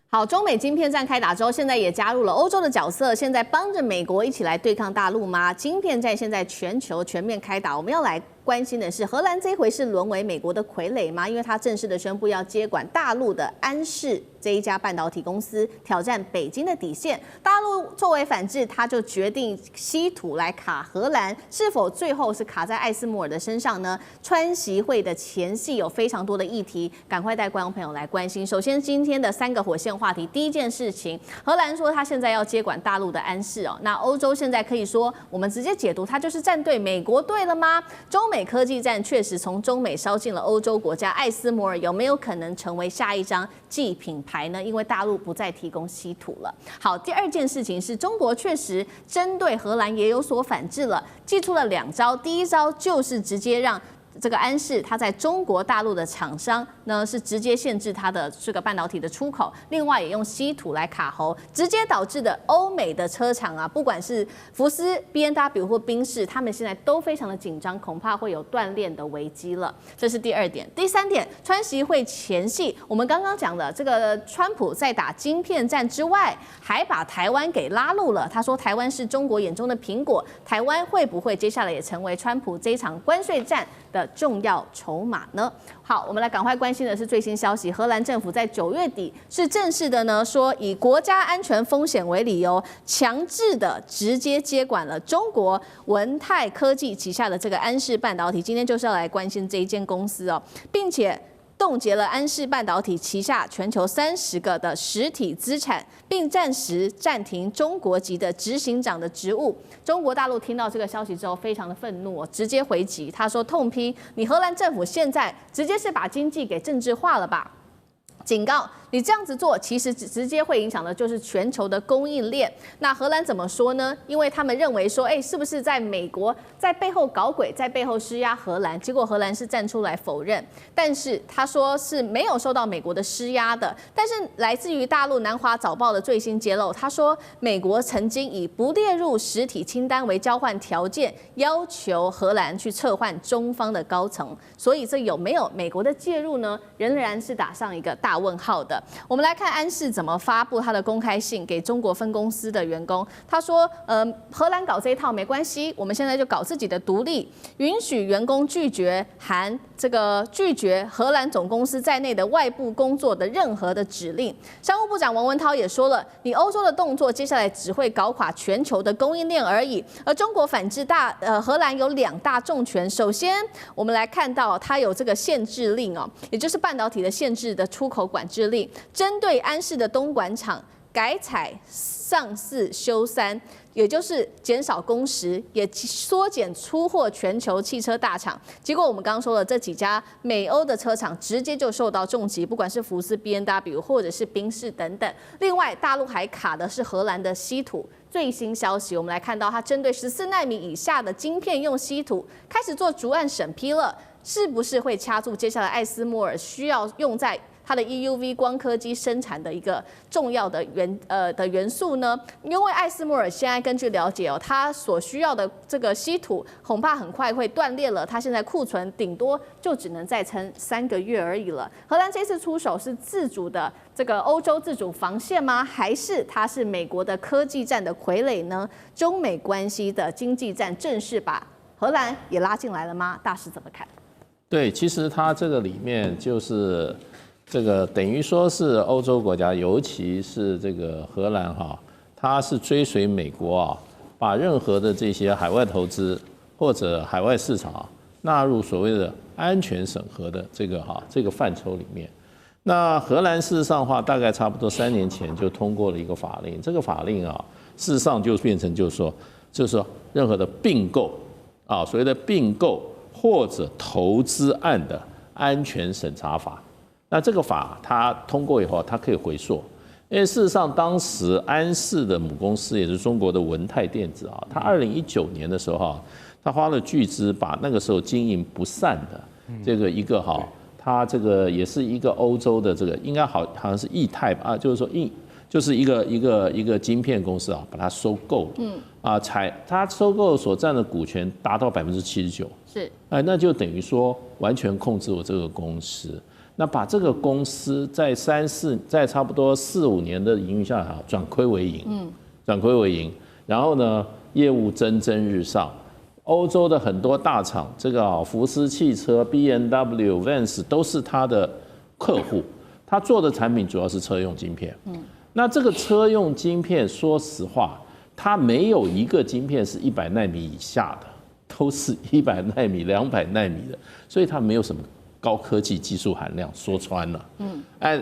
好，中美晶片战开打之后，现在也加入了欧洲的角色，现在帮着美国一起来对抗大陆吗？晶片战现在全球全面开打，我们要来关心的是，荷兰这一回是沦为美国的傀儡吗？因为他正式的宣布要接管大陆的安氏这一家半导体公司，挑战北京的底线。大陆作为反制，他就决定稀土来卡荷兰，是否最后是卡在艾斯摩尔的身上呢？川习会的前夕有非常多的议题，赶快带观众朋友来关心。首先，今天的3个火线话题，第一件事情，荷兰说他现在要接管大陆的安氏哦，那欧洲现在可以说，我们直接解读它就是站队美国队了吗？中美科技战确实从中美烧进了欧洲国家，艾斯摩尔有没有可能成为下一张记品牌呢？因为大陆不再提供稀土了。好，第二件事情是中国确实针对荷兰也有所反制了，祭出了2招，第一招就是直接让这个安氏它在中国大陆的厂商呢是直接限制它的这个半导体的出口，另外也用稀土来卡喉，直接导致的欧美的车厂啊，不管是福斯、B&W 或宾士，他们现在都非常的紧张，恐怕会有断链的危机了。这是第2点。第3点，川习会前夕，我们刚刚讲的这个川普在打晶片战之外，还把台湾给拉入了。他说台湾是中国眼中的苹果，台湾会不会接下来也成为川普这一场关税战的重要筹码呢？好，我们来赶快关心的是最新消息，荷兰政府在9月底是正式的呢，说以国家安全风险为理由，强制的直接接管了中国文泰科技旗下的这个安氏半导体。今天就是要来关心这一间公司哦，并且冻结了安氏半导体旗下全球30个的实体资产，并暂时暂停中国籍的执行长的职务。中国大陆听到这个消息之后，非常的愤怒，直接回击，他说痛批你荷兰政府现在直接是把经济给政治化了吧，警告你这样子做，其实直接会影响的就是全球的供应链。那荷兰怎么说呢？因为他们认为说，是不是在美国在背后搞鬼，在背后施压荷兰？结果荷兰是站出来否认，但是他说是没有受到美国的施压的。但是来自于大陆南华早报的最新揭露，他说美国曾经以不列入实体清单为交换条件，要求荷兰去撤换中方的高层。所以这有没有美国的介入呢？仍然是打上一个大问号的。我们来看安氏怎么发布他的公开信给中国分公司的员工。他说，荷兰搞这一套没关系，我们现在就搞自己的独立，允许员工拒绝含这个拒绝荷兰总公司在内的外部工作的任何的指令。商务部长王文涛也说了，你欧洲的动作接下来只会搞垮全球的供应链而已。而中国反制荷兰有2大重拳，首先我们来看到它有这个限制令哦，也就是半导体的限制的出口管制令。针对安氏的东莞厂改采上4休3，也就是减少工时，也缩减出货全球汽车大厂。结果我们刚刚说了，这几家美欧的车厂直接就受到重击，不管是福斯、B&W 或者是宾士等等。另外，大陆还卡的是荷兰的稀土。最新消息，我们来看到它针对14奈米以下的晶片用稀土开始做逐案审批了，是不是会掐住接下来艾斯摩尔需要用在它的 EUV 光刻机生产的一个重要的元素呢？因为艾斯摩尔现在根据了解哦，它所需要的这个稀土恐怕很快会断裂了，它现在库存顶多就只能再撑3个月而已了。荷兰这次出手是自主的这个欧洲自主防线吗？还是它是美国的科技战的傀儡呢？中美关系的经济战正式把荷兰也拉进来了吗？大师怎么看？对，其实它这个里面就是这个等于说是欧洲国家，尤其是这个荷兰哈，它是追随美国啊，把任何的这些海外投资或者海外市场纳入所谓的安全审核的这个范畴里面。那荷兰事实上的话，大概差不多3年前就通过了一个法令，这个法令啊，事实上就变成就是说任何的并购啊，所谓的并购或者投资案的安全审查法。那这个法它通过以后，它可以回溯，因为事实上当时安氏的母公司也是中国的文泰电子啊，它2019年的时候啊，它花了巨资把那个时候经营不善的这个一个它这个也是一个欧洲的这个应该好像是易泰吧，就是说就是一个晶片公司啊，把它收购，它收购所占的股权达到79%，是，那就等于说完全控制我这个公司，那把这个公司在在差不多4、5年的营运下转亏为盈，然后呢业务蒸日上。欧洲的很多大厂，这个福斯汽车、BMW、Vans 都是他的客户。他做的产品主要是车用晶片。那这个车用晶片，说实话，它没有一个晶片是100奈米以下的，都是100奈米、200奈米的，所以它没有什么高科技技术含量。说穿了，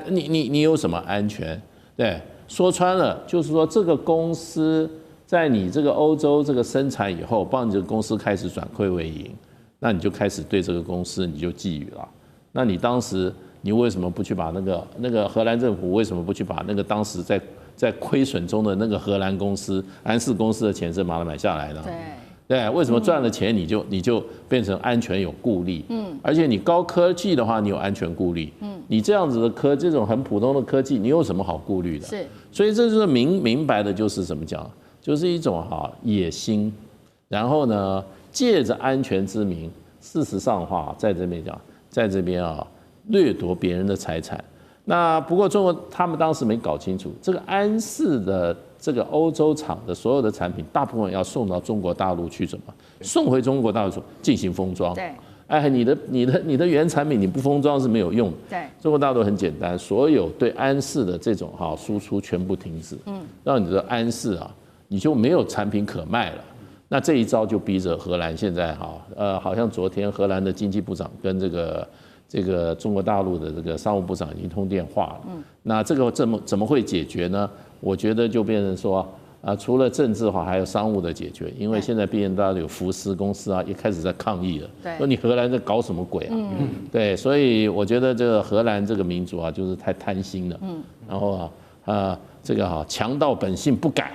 你有什么安全？对，说穿了就是说这个公司。在你这个欧洲这个生产以后，帮你这个公司开始转亏为盈，那你就开始对这个公司你就觊觎了。那你当时你为什么不去把那个荷兰政府为什么不去把那个当时在亏损中的那个荷兰公司安氏公司的钱是把它买下来呢？对，为什么赚了钱你就变成安全有顾虑？而且你高科技的话，你有安全顾虑。你这样子的这种很普通的科技，你有什么好顾虑的？是，所以这就是明白的，就是怎么讲？就是一种野心，然后呢，借着安全之名，事实上的话，在这边掠夺别人的财产。那不过中国他们当时没搞清楚，这个安氏的这个欧洲厂的所有的产品，大部分要送到中国大陆去，怎么送回中国大陆进行封装？对，你的原产品你不封装是没有用的。对，中国大陆很简单，所有对安氏的这种输出全部停止，让你的安氏你就没有产品可卖了。那这一招就逼着荷兰现在好像昨天荷兰的经济部长跟这个中国大陆的这个商务部长已经通电话了。那这个怎么会解决呢？我觉得就变成说除了政治还有商务的解决，因为现在BMW福斯公司也开始在抗议了，说你荷兰在搞什么鬼啊？对，所以我觉得这个荷兰这个民族就是太贪心了。然后这个强盗本性不改。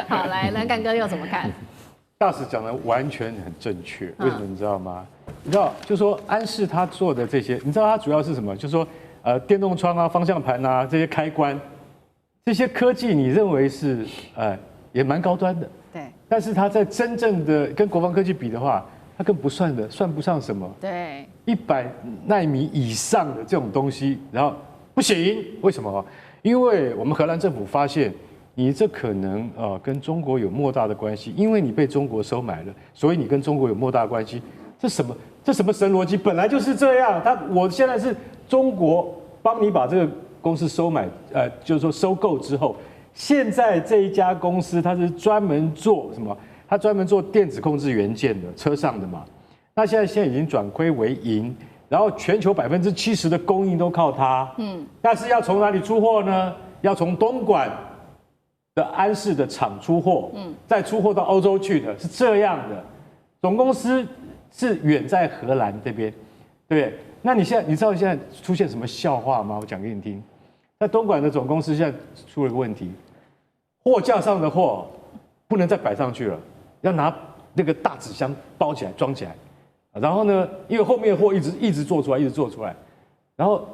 好，来，那干哥又怎么看？大使讲的完全很正确，为什么你知道吗？你知道，就说安氏他做的这些，你知道他主要是什么？就说电动窗方向盘这些开关，这些科技你认为是也蛮高端的，对。但是它在真正的跟国防科技比的话，它更不算不上什么。对，100奈米以上的这种东西，然后不行，为什么？因为我们荷兰政府发现，你这可能跟中国有莫大的关系，因为你被中国收买了，所以你跟中国有莫大关系。这什么神逻辑？本来就是这样。我现在是中国帮你把这个公司收买，就是说收购之后，现在这一家公司它是专门做什么？它专门做电子控制元件的，车上的嘛。那现在已经转亏为盈。然后全球70%的供应都靠它，但是要从哪里出货呢？要从东莞的安氏的厂出货，再出货到欧洲去的，是这样的。总公司是远在荷兰这边，对不对？那你知道现在出现什么笑话吗？我讲给你听。在东莞的总公司现在出了个问题，货架上的货不能再摆上去了，要拿那个大纸箱包起来装起来。然后呢，因为后面的货一直做出来，然后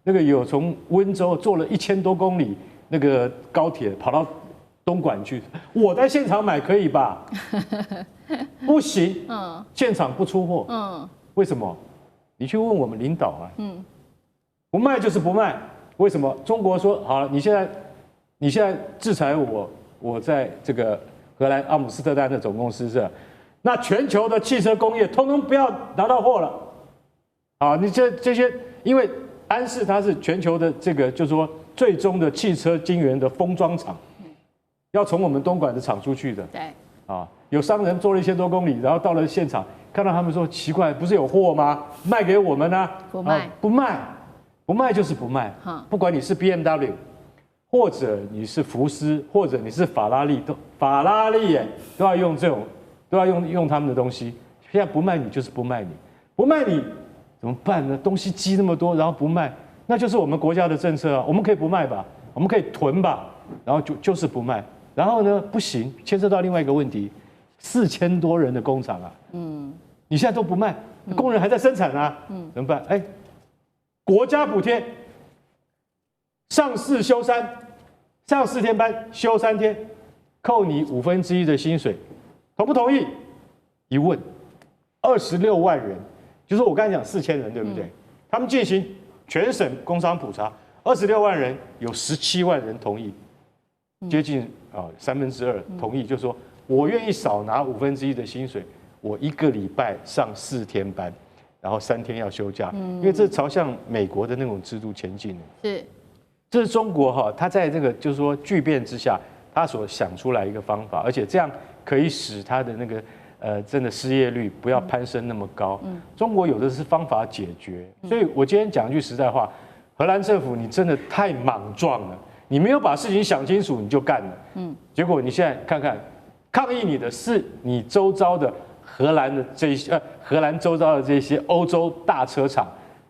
那个有从温州坐了1000多公里那个高铁跑到东莞去，我在现场买可以吧？不行，现场不出货，为什么？你去问我们领导不卖就是不卖，为什么？中国说好了，你现在制裁我在这个荷兰阿姆斯特丹的总公司是。那全球的汽车工业通通不要拿到货了，你这些，因为安氏它是全球的这个，就是说最终的汽车晶圆的封装厂，要从我们东莞的厂出去的，对，有商人坐了1000多公里，然后到了现场，看到他们说奇怪，不是有货吗？卖给我们啊？不卖，不卖就是不卖。不管你是 BMW， 或者你是福斯，或者你是法拉利，都要用这种，都要用他们的东西。现在不卖你就是不卖你，不卖你怎么办呢？东西积那么多，然后不卖，那就是我们国家的政策啊。我们可以不卖吧，我们可以囤吧，然后就是不卖。然后呢，不行，牵涉到另外一个问题，4000多人的工厂啊，你现在都不卖，工人还在生产啊，怎么办？哎，国家补贴，上4休3，上4天班休3天，扣你1/5的薪水，同不同意？一问，26万人，就是我刚才讲4000人，对不对？他们进行全省工商普查，26万人有17万人同意，接近2/3同意，就是说我愿意少拿1/5的薪水，我1个礼拜上4天班，然后3天要休假，因为这朝向美国的那种制度前进。是，这是中国他在这个就是说巨变之下，他所想出来一个方法，而且这样可以使他的那个真的失业率不要攀升那么高。中国有的是方法解决，所以我今天讲一句实在话，荷兰政府你真的太莽撞了，你没有把事情想清楚你就干了。结果你现在看看，抗议你的是你周遭的荷兰的这些荷兰周遭的这些欧洲大车厂，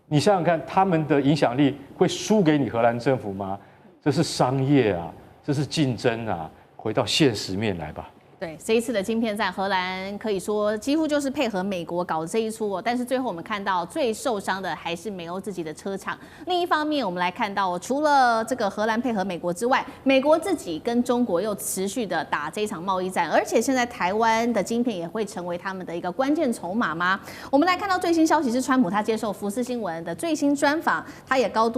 你想想看，他们的影响力会输给你荷兰政府吗？这是商业啊，这是竞争啊，回到现实面来吧。对，这一次的晶片战，荷兰可以说几乎就是配合美国搞这一出哦。但是最后我们看到最受伤的还是美欧自己的车厂。另一方面，我们来看到除了这个荷兰配合美国之外，美国自己跟中国又持续的打这一场贸易战，而且现在台湾的晶片也会成为他们的一个关键筹码吗？我们来看到最新消息是，川普他接受福斯新闻的最新专访，他也高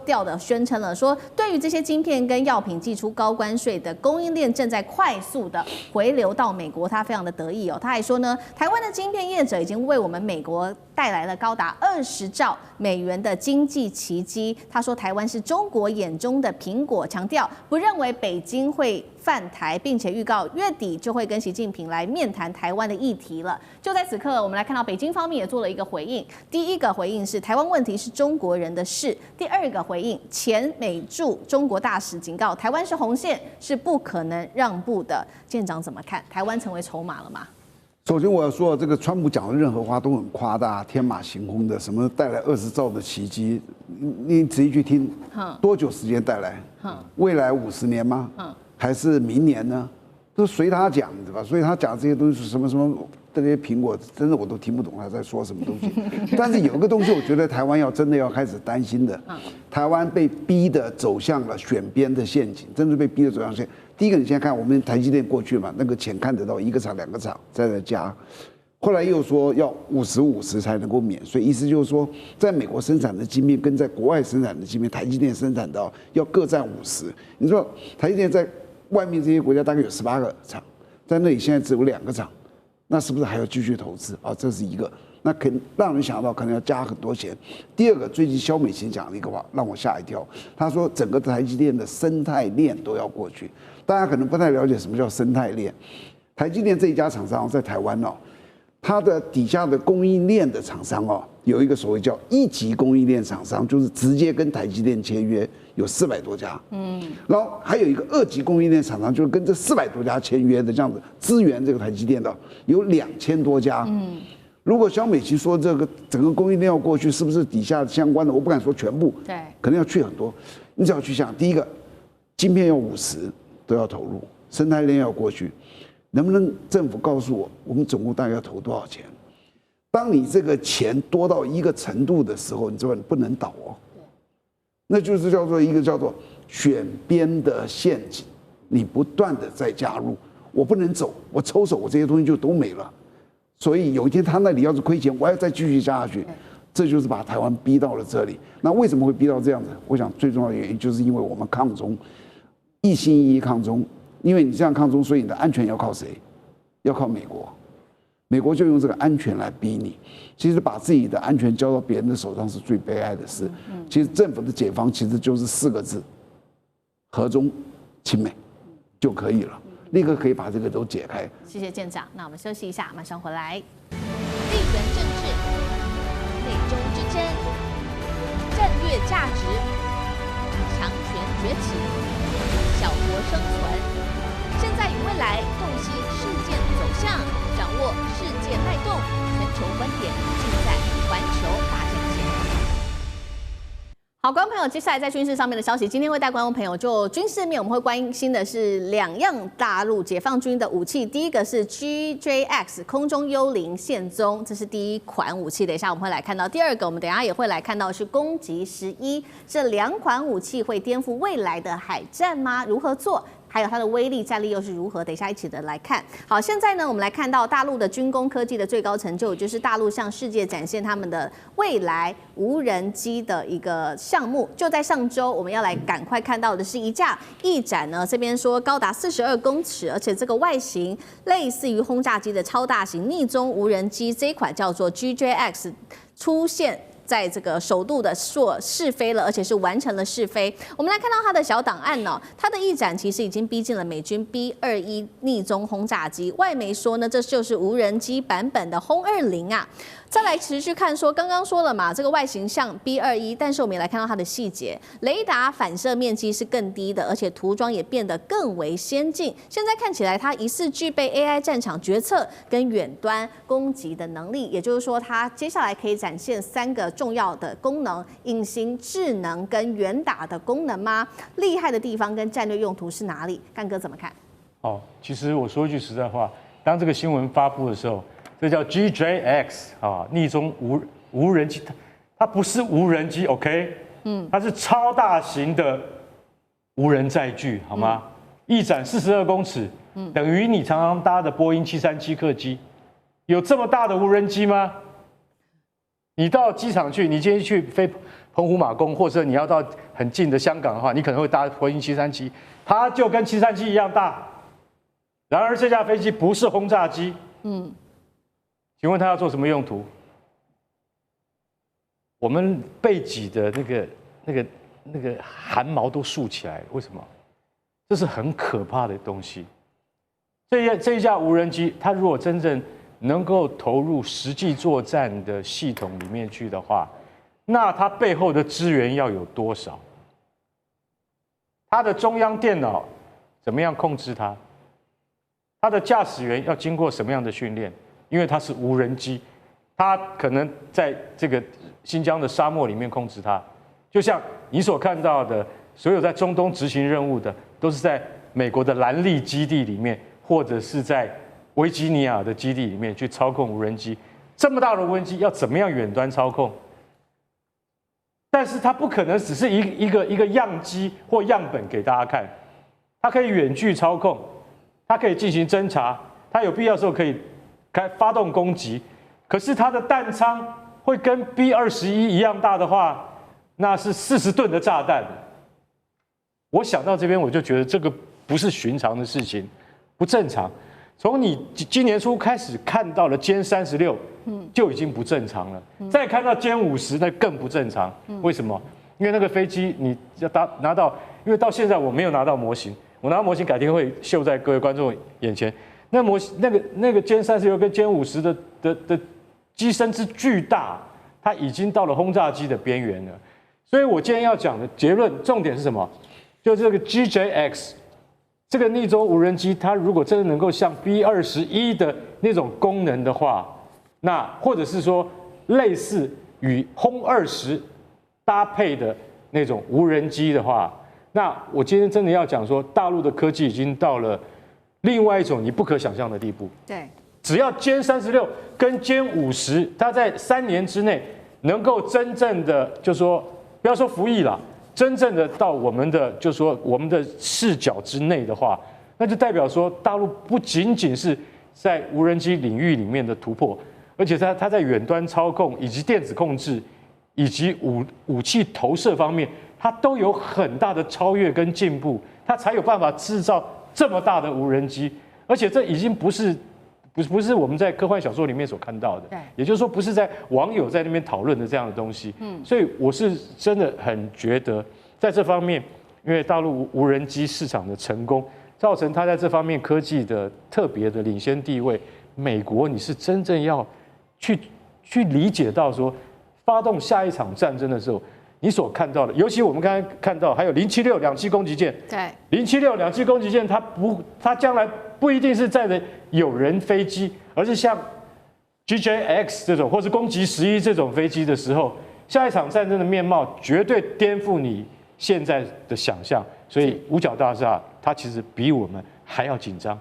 调的宣称了说，对于这些晶片跟药品寄出高关税的供应链正在快速的回流到美国，他非常的得意哦。他还说呢，台湾的晶片业者已经为我们美国带来了高达20兆美元的经济奇迹。他说台湾是中国眼中的苹果，强调不认为北京会犯台，并且预告月底就会跟习近平来面谈台湾的议题了。就在此刻，我们来看到北京方面也做了一个回应。第一个回应是台湾问题是中国人的事。第二个回应，前美驻中国大使警告台湾是红线，是不可能让步的。舰长怎么看？台湾成为筹码了吗？首先我要说，这个川普讲的任何话都很夸大、天马行空的，什么带来20兆的奇迹，你仔细去听，多久时间带来？未来50年吗？还是明年呢？都随他讲，对吧？所以他讲这些东西是什么这些苹果，真的我都听不懂他在说什么东西。但是有个东西，我觉得台湾真的要开始担心的，台湾被逼的走向了选边的陷阱，真的被逼的走向陷阱。第一个，你现在看我们台积电过去嘛，那个钱看得到，1个厂2个厂在加，后来又说要50-50才能够免税，意思就是说，在美国生产的晶片跟在国外生产的晶片，台积电生产的要各占50。你说台积电在外面这些国家大概有18个厂，在那里现在只有2个厂，那是不是还要继续投资啊？这是一个，那让人想到可能要加很多钱。第二个，最近萧美琴讲了一个话，让我吓一跳。他说整个台积电的生态链都要过去。大家可能不太了解什么叫生态链。台积电这一家厂商在台湾它的底下的供应链的厂商有一个所谓叫1级供应链厂商，就是直接跟台积电签约，有400多家。然后还有一个2级供应链厂商，就是跟这400多家签约的，这样子支援这个台积电的有2000多家。如果萧美琴说这个整个供应链要过去，是不是底下相关的？我不敢说全部，对，可能要去很多。你只要去想，第一个，晶片要50都要投入，生态链要过去，能不能政府告诉我们总共大概要投多少钱？当你这个钱多到一个程度的时候，你知道你不能倒那就是叫做一个叫做选边的陷阱，你不断的在加入，我不能走，我抽手，我这些东西就都没了。所以有一天他那里要是亏钱，我要再继续加下去，这就是把台湾逼到了这里。那为什么会逼到这样子？我想最重要的原因就是因为我们抗中，一心一意抗中，因为你这样抗中，所以你的安全要靠谁？要靠美国。美国就用这个安全来逼你。其实把自己的安全交到别人的手上是最悲哀的事。其实政府的解方其实就是4个字：和中亲美就可以了，立刻可以把这个都解开。谢谢舰长，那我们休息一下，马上回来。地缘政治、内中之争、战略价值、强权崛起、小国生存。现在与未来洞悉事件走向，掌握世界脉动，全球观点尽在环球大战线。好，观众朋友，接下来在军事上面的消息，今天会带观众朋友就军事面，我们会关心的是两样大陆解放军的武器。第一个是 GJX 空中幽灵现踪，这是第一款武器。等一下我们会来看到。第二个，我们等一下也会来看到是攻击11，这两款武器会颠覆未来的海战吗？如何做？还有它的威力、战力又是如何？等一下一起的来看。好，现在呢，我们来看到大陆的军工科技的最高成就，就是大陆向世界展现他们的未来无人机的一个项目。就在上周，我们要来赶快看到的是一架翼展呢，这边说高达42公尺，而且这个外形类似于轰炸机的超大型逆中无人机，这一款叫做 GJX 出现在这个首度的试飞了，而且是完成了试飞。我们来看到它的小档案哦，它的翼展其实已经逼近了美军 B-21逆中轰炸机。外媒说呢，这就是无人机版本的轰20啊。再来持续看说，刚刚说了嘛，这个外形像 B-21，但是我们也来看到它的细节，雷达反射面积是更低的，而且涂装也变得更为先进。现在看起来，它疑似具备 AI 战场决策跟远端攻击的能力，也就是说，它接下来可以展现3个重要的功能：隐形、智能跟远打的功能吗？厉害的地方跟战略用途是哪里？干哥怎么看？哦，其实我说一句实在话，当这个新闻发布的时候，这叫 GJX 啊，逆中无人机，它不是无人机 ，OK， 它是超大型的无人载具，好吗？翼展42公尺，等于你常常搭的波音737客机，有这么大的无人机吗？你到机场去，你今天去飞澎湖马公，或者你要到很近的香港的话，你可能会搭波音737，它就跟737一样大。然而这架飞机不是轰炸机，请问它要做什么用途？我们背脊的那个汗毛都竖起来了，为什么？这是很可怕的东西。这一架无人机，它如果真正能够投入实际作战的系统里面去的话，那它背后的资源要有多少？它的中央电脑怎么样控制它？它的驾驶员要经过什么样的训练？因为它是无人机，它可能在这个新疆的沙漠里面控制它，就像你所看到的，所有在中东执行任务的，都是在美国的兰利基地里面，或者是在维吉尼亚的基地里面去操控无人机。这么大的无人机要怎么样远端操控？但是它不可能只是一个样机或样本给大家看，它可以远距操控，它可以进行侦察，它有必要的时候可以发动攻击。可是它的弹仓会跟 B-21一样大的话，那是40吨的炸弹。我想到这边我就觉得这个不是寻常的事情，不正常。从你今年初开始看到了歼36，就已经不正常了。再看到歼50，那更不正常。为什么？因为那个飞机你要拿到，因为到现在我没有拿到模型，我拿到模型改天会秀在各位观众眼前。那模型那个歼36跟歼50的机身之巨大，它已经到了轰炸机的边缘了。所以我今天要讲的结论重点是什么？就这个 GJX 这个逆中无人机，它如果真的能够像 B-21的那种功能的话，那或者是说类似与轰20搭配的那种无人机的话，那我今天真的要讲说，大陆的科技已经到了另外一种你不可想象的地步。对，只要歼36跟歼50，它在3年之内能够真正的，就说不要说服役了，真正的到我们的，就说我们的视角之内的话，那就代表说大陆不仅仅是在无人机领域里面的突破，而且它在远端操控以及电子控制以及武器投射方面，它都有很大的超越跟进步，它才有办法制造这么大的无人机，而且这已经不是我们在科幻小说里面所看到的，也就是说不是在网友在那边讨论的这样的东西。所以我是真的很觉得在这方面，因为大陆无人机市场的成功，造成它在这方面科技的特别的领先地位。美国你是真正要去理解到说，发动下一场战争的时候，你所看到的，尤其我们刚才看到还有076两栖攻击舰，对，076两栖攻击舰，它将来不一定是载着有人飞机，而是像 GJX 这种或是攻击11这种飞机的时候，下一场战争的面貌绝对颠覆你现在的想象。所以五角大厦它其实比我们还要紧张。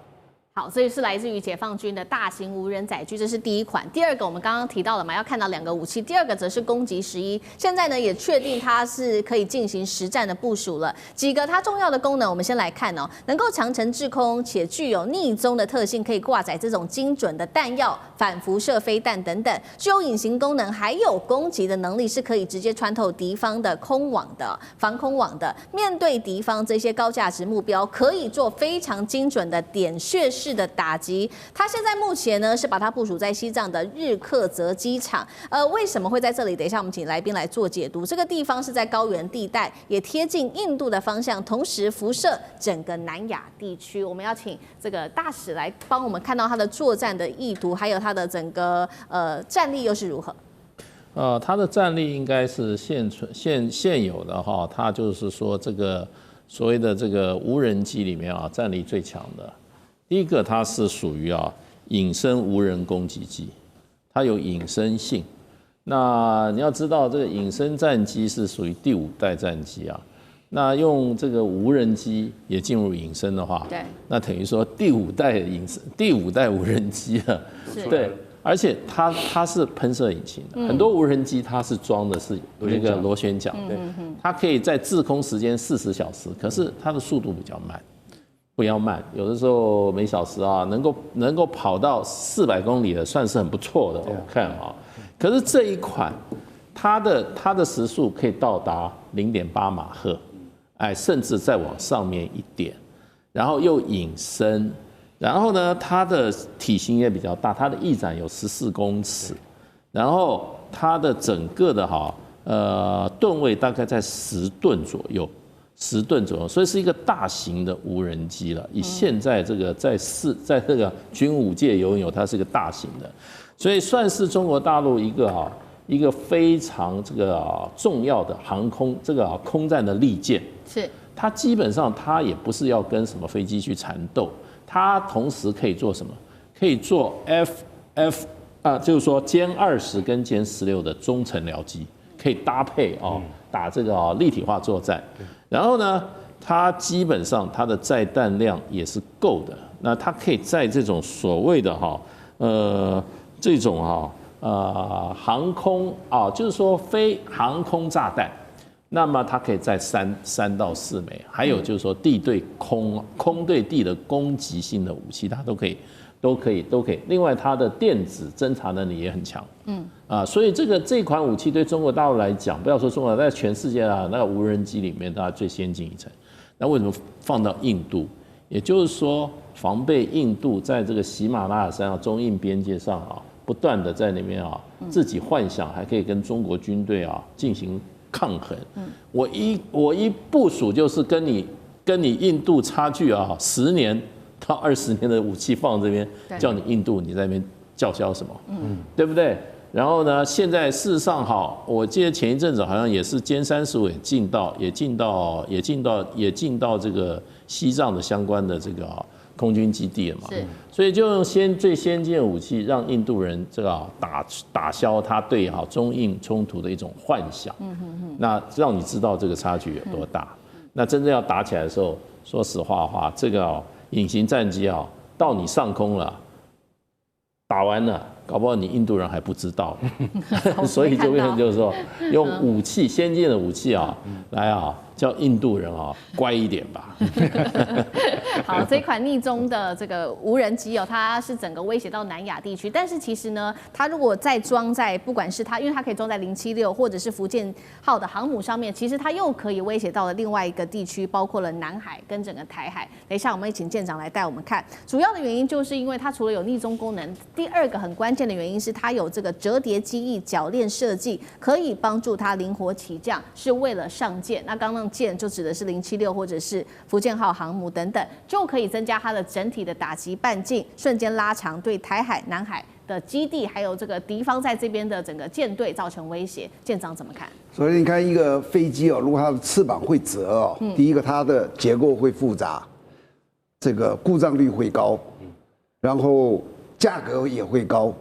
好，这是来自于解放军的大型无人载具，这是第一款。第二个我们刚刚提到了嘛，要看到2个武器。第二个则是攻击11，现在呢也确定它是可以进行实战的部署了。几个它重要的功能，我们先来看哦，能够长程制空，且具有逆踪的特性，可以挂载这种精准的弹药、反辐射飞弹等等，具有隐形功能，还有攻击的能力，是可以直接穿透敌方的空网的防空网的。面对敌方这些高价值目标，可以做非常精准的点穴式的打击。它现在目前呢是把它部署在西藏的日喀则机场。为什么会在这里？等一下我们请来宾来做解读。这个地方是在高原地带，也贴近印度的方向，同时辐射整个南亚地区。我们要请这个大使来帮我们看到它的作战的意图，还有它的整个战力又是如何？它的战力应该是现有的哈，它就是说这个所谓的这个无人机里面啊，战力最强的。第一个，它是属于隐身无人攻击机，它有隐身性。那你要知道，这个隐身战机是属于第5代战机啊。那用这个无人机也进入隐身的话，对，那等于说第5代无人机啊，对。而且它是喷射引擎的，很多无人机它是装的是那个螺旋桨，对，它可以在滞空时间40小时，可是它的速度比较慢。不要慢，有的时候每小时能够跑到400公里的，算是很不错的，我看啊。可是这一款，它的时速可以到达0.8马赫，甚至再往上面一点，然后又隐身，然后呢，它的体型也比较大，它的翼展有14公尺，然后它的整个的吨位大概在10吨左右。10吨左右，所以是一个大型的无人机了。以现在这个在这个军武界拥有，它是一个大型的，所以算是中国大陆一个非常这个重要的航空空战的利剑。是它基本上它也不是要跟什么飞机去缠斗，它同时可以做什么？可以做就是说歼20跟歼16的中程僚机，可以搭配打这个立体化作战。然后呢，它基本上它的载弹量也是够的。那它可以在这种所谓的这种航空就是说非航空炸弹，那么它可以载3到4枚。还有就是说地对空、空对地的攻击性的武器，它都可以。另外，它的电子侦察能力也很强。所以这款武器对中国大陆来讲，不要说中国，在全世界那个无人机里面，它最先进一层。那为什么放到印度？也就是说，防备印度在这个喜马拉雅山中印边界上不断的在那边自己幻想还可以跟中国军队进行抗衡。我一部署就是跟你印度差距10年到20年的武器放在这边，叫你印度你在那边叫嚣什么？对不对？然后呢，现在事实上我记得前一阵子好像也是歼35也进到这个西藏的相关的这个空军基地了嘛。所以就用最先进的武器，让印度人这个打消他对中印冲突的一种幻想。那让你知道这个差距有多大。那真正要打起来的时候，说实话这个隐形战机到你上空了，打完了。搞不好你印度人还不知道，所以就变成就是说，用武器先进的武器来叫印度人乖一点吧。好，这款逆中的这个无人机它是整个威胁到南亚地区，但是其实呢，它如果再装在不管是它，因为它可以装在076或者是福建号的航母上面，其实它又可以威胁到了另外一个地区，包括了南海跟整个台海。等一下我们请舰长来带我们看，主要的原因就是因为它除了有逆中功能，第二个很关键的原因是它有这个折叠机翼铰链设计，可以帮助它灵活起降，是为了上舰。那刚刚舰就指的是076或者是福建号航母等等，就可以增加它的整体的打击半径，瞬间拉长，对台海、南海的基地，还有这个敌方在这边的整个舰队造成威胁，舰长怎么看？首先，你看一个飞机哦，如果它的翅膀会折哦，第一个它的结构会复杂，这个故障率会高，然后价格也会高，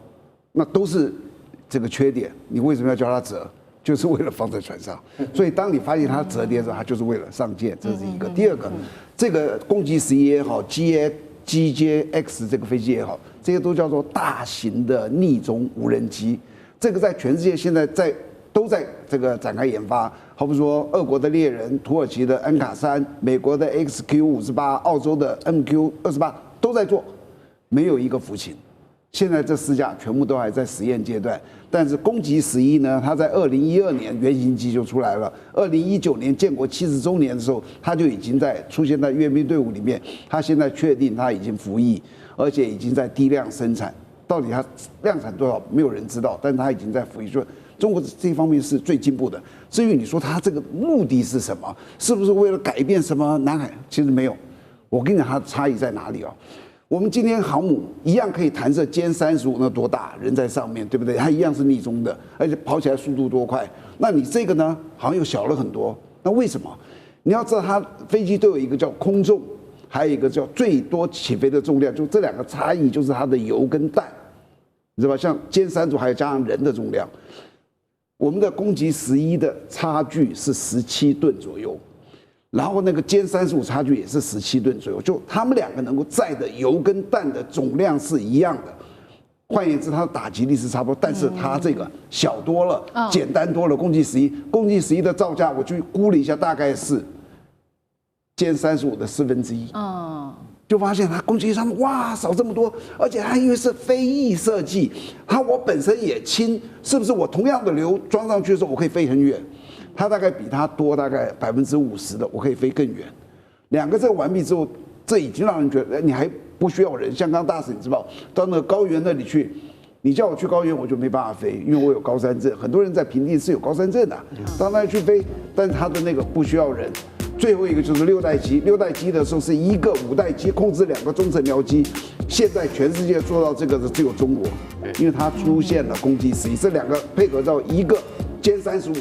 那都是这个缺点。你为什么要叫它折？就是为了放在船上。所以当你发现它折叠的时候，它就是为了上舰，这是一个。第二个，这个攻击11也好，GJX 这个飞机也好，这些都叫做大型的逆中无人机。这个在全世界现在都在这个展开研发，好比说俄国的猎人、土耳其的恩卡3、美国的 XQ58、澳洲的 MQ28都在做，没有一个服勤。现在这4架全部都还在实验阶段，但是攻击11呢，它在2012年原型机就出来了，2019年建国70周年的时候，它就已经出现在阅兵队伍里面，它现在确定它已经服役，而且已经在低量生产，到底它量产多少没有人知道，但是它已经在服役，所以中国这一方面是最进步的。至于你说它这个目的是什么，是不是为了改变什么南海？其实没有，我跟你讲它的差异在哪里哦。我们今天航母一样可以弹射歼35，那多大，人在上面，对不对？它一样是逆中的，而且跑起来速度多快。那你这个呢，好像又小了很多。那为什么？你要知道，它飞机都有一个叫空重，还有一个叫最多起飞的重量，就这2个差异，就是它的油跟弹，你知道吧？像歼35还有加上人的重量，我们的攻击11的差距是17吨左右。然后那个歼35差距也是17吨左右，就他们2个能够载的油跟弹的总量是一样的。换言之，它的打击力是差不多，但是它这个小多了，简单多了。攻击11的造价我去估了一下，大概是歼35的1/4。就发现它攻击上面哇少这么多，而且它因为是飞翼设计，我本身也轻，是不是我同样的流装上去的时候，我可以飞很远？它大概比它多大概50%的，我可以飞更远。2个这个完毕之后，这已经让人觉得，你还不需要人。像刚大使你知道，到那个高原那里去，你叫我去高原，我就没办法飞，因为我有高山症。很多人在平地是有高山症的，到那去飞，但是它的那个不需要人。最后一个就是6代机，6代机的时候是一个5代机控制2个中程僚机，现在全世界做到这个的只有中国，因为它出现了攻击11，这2个配合到一个歼35。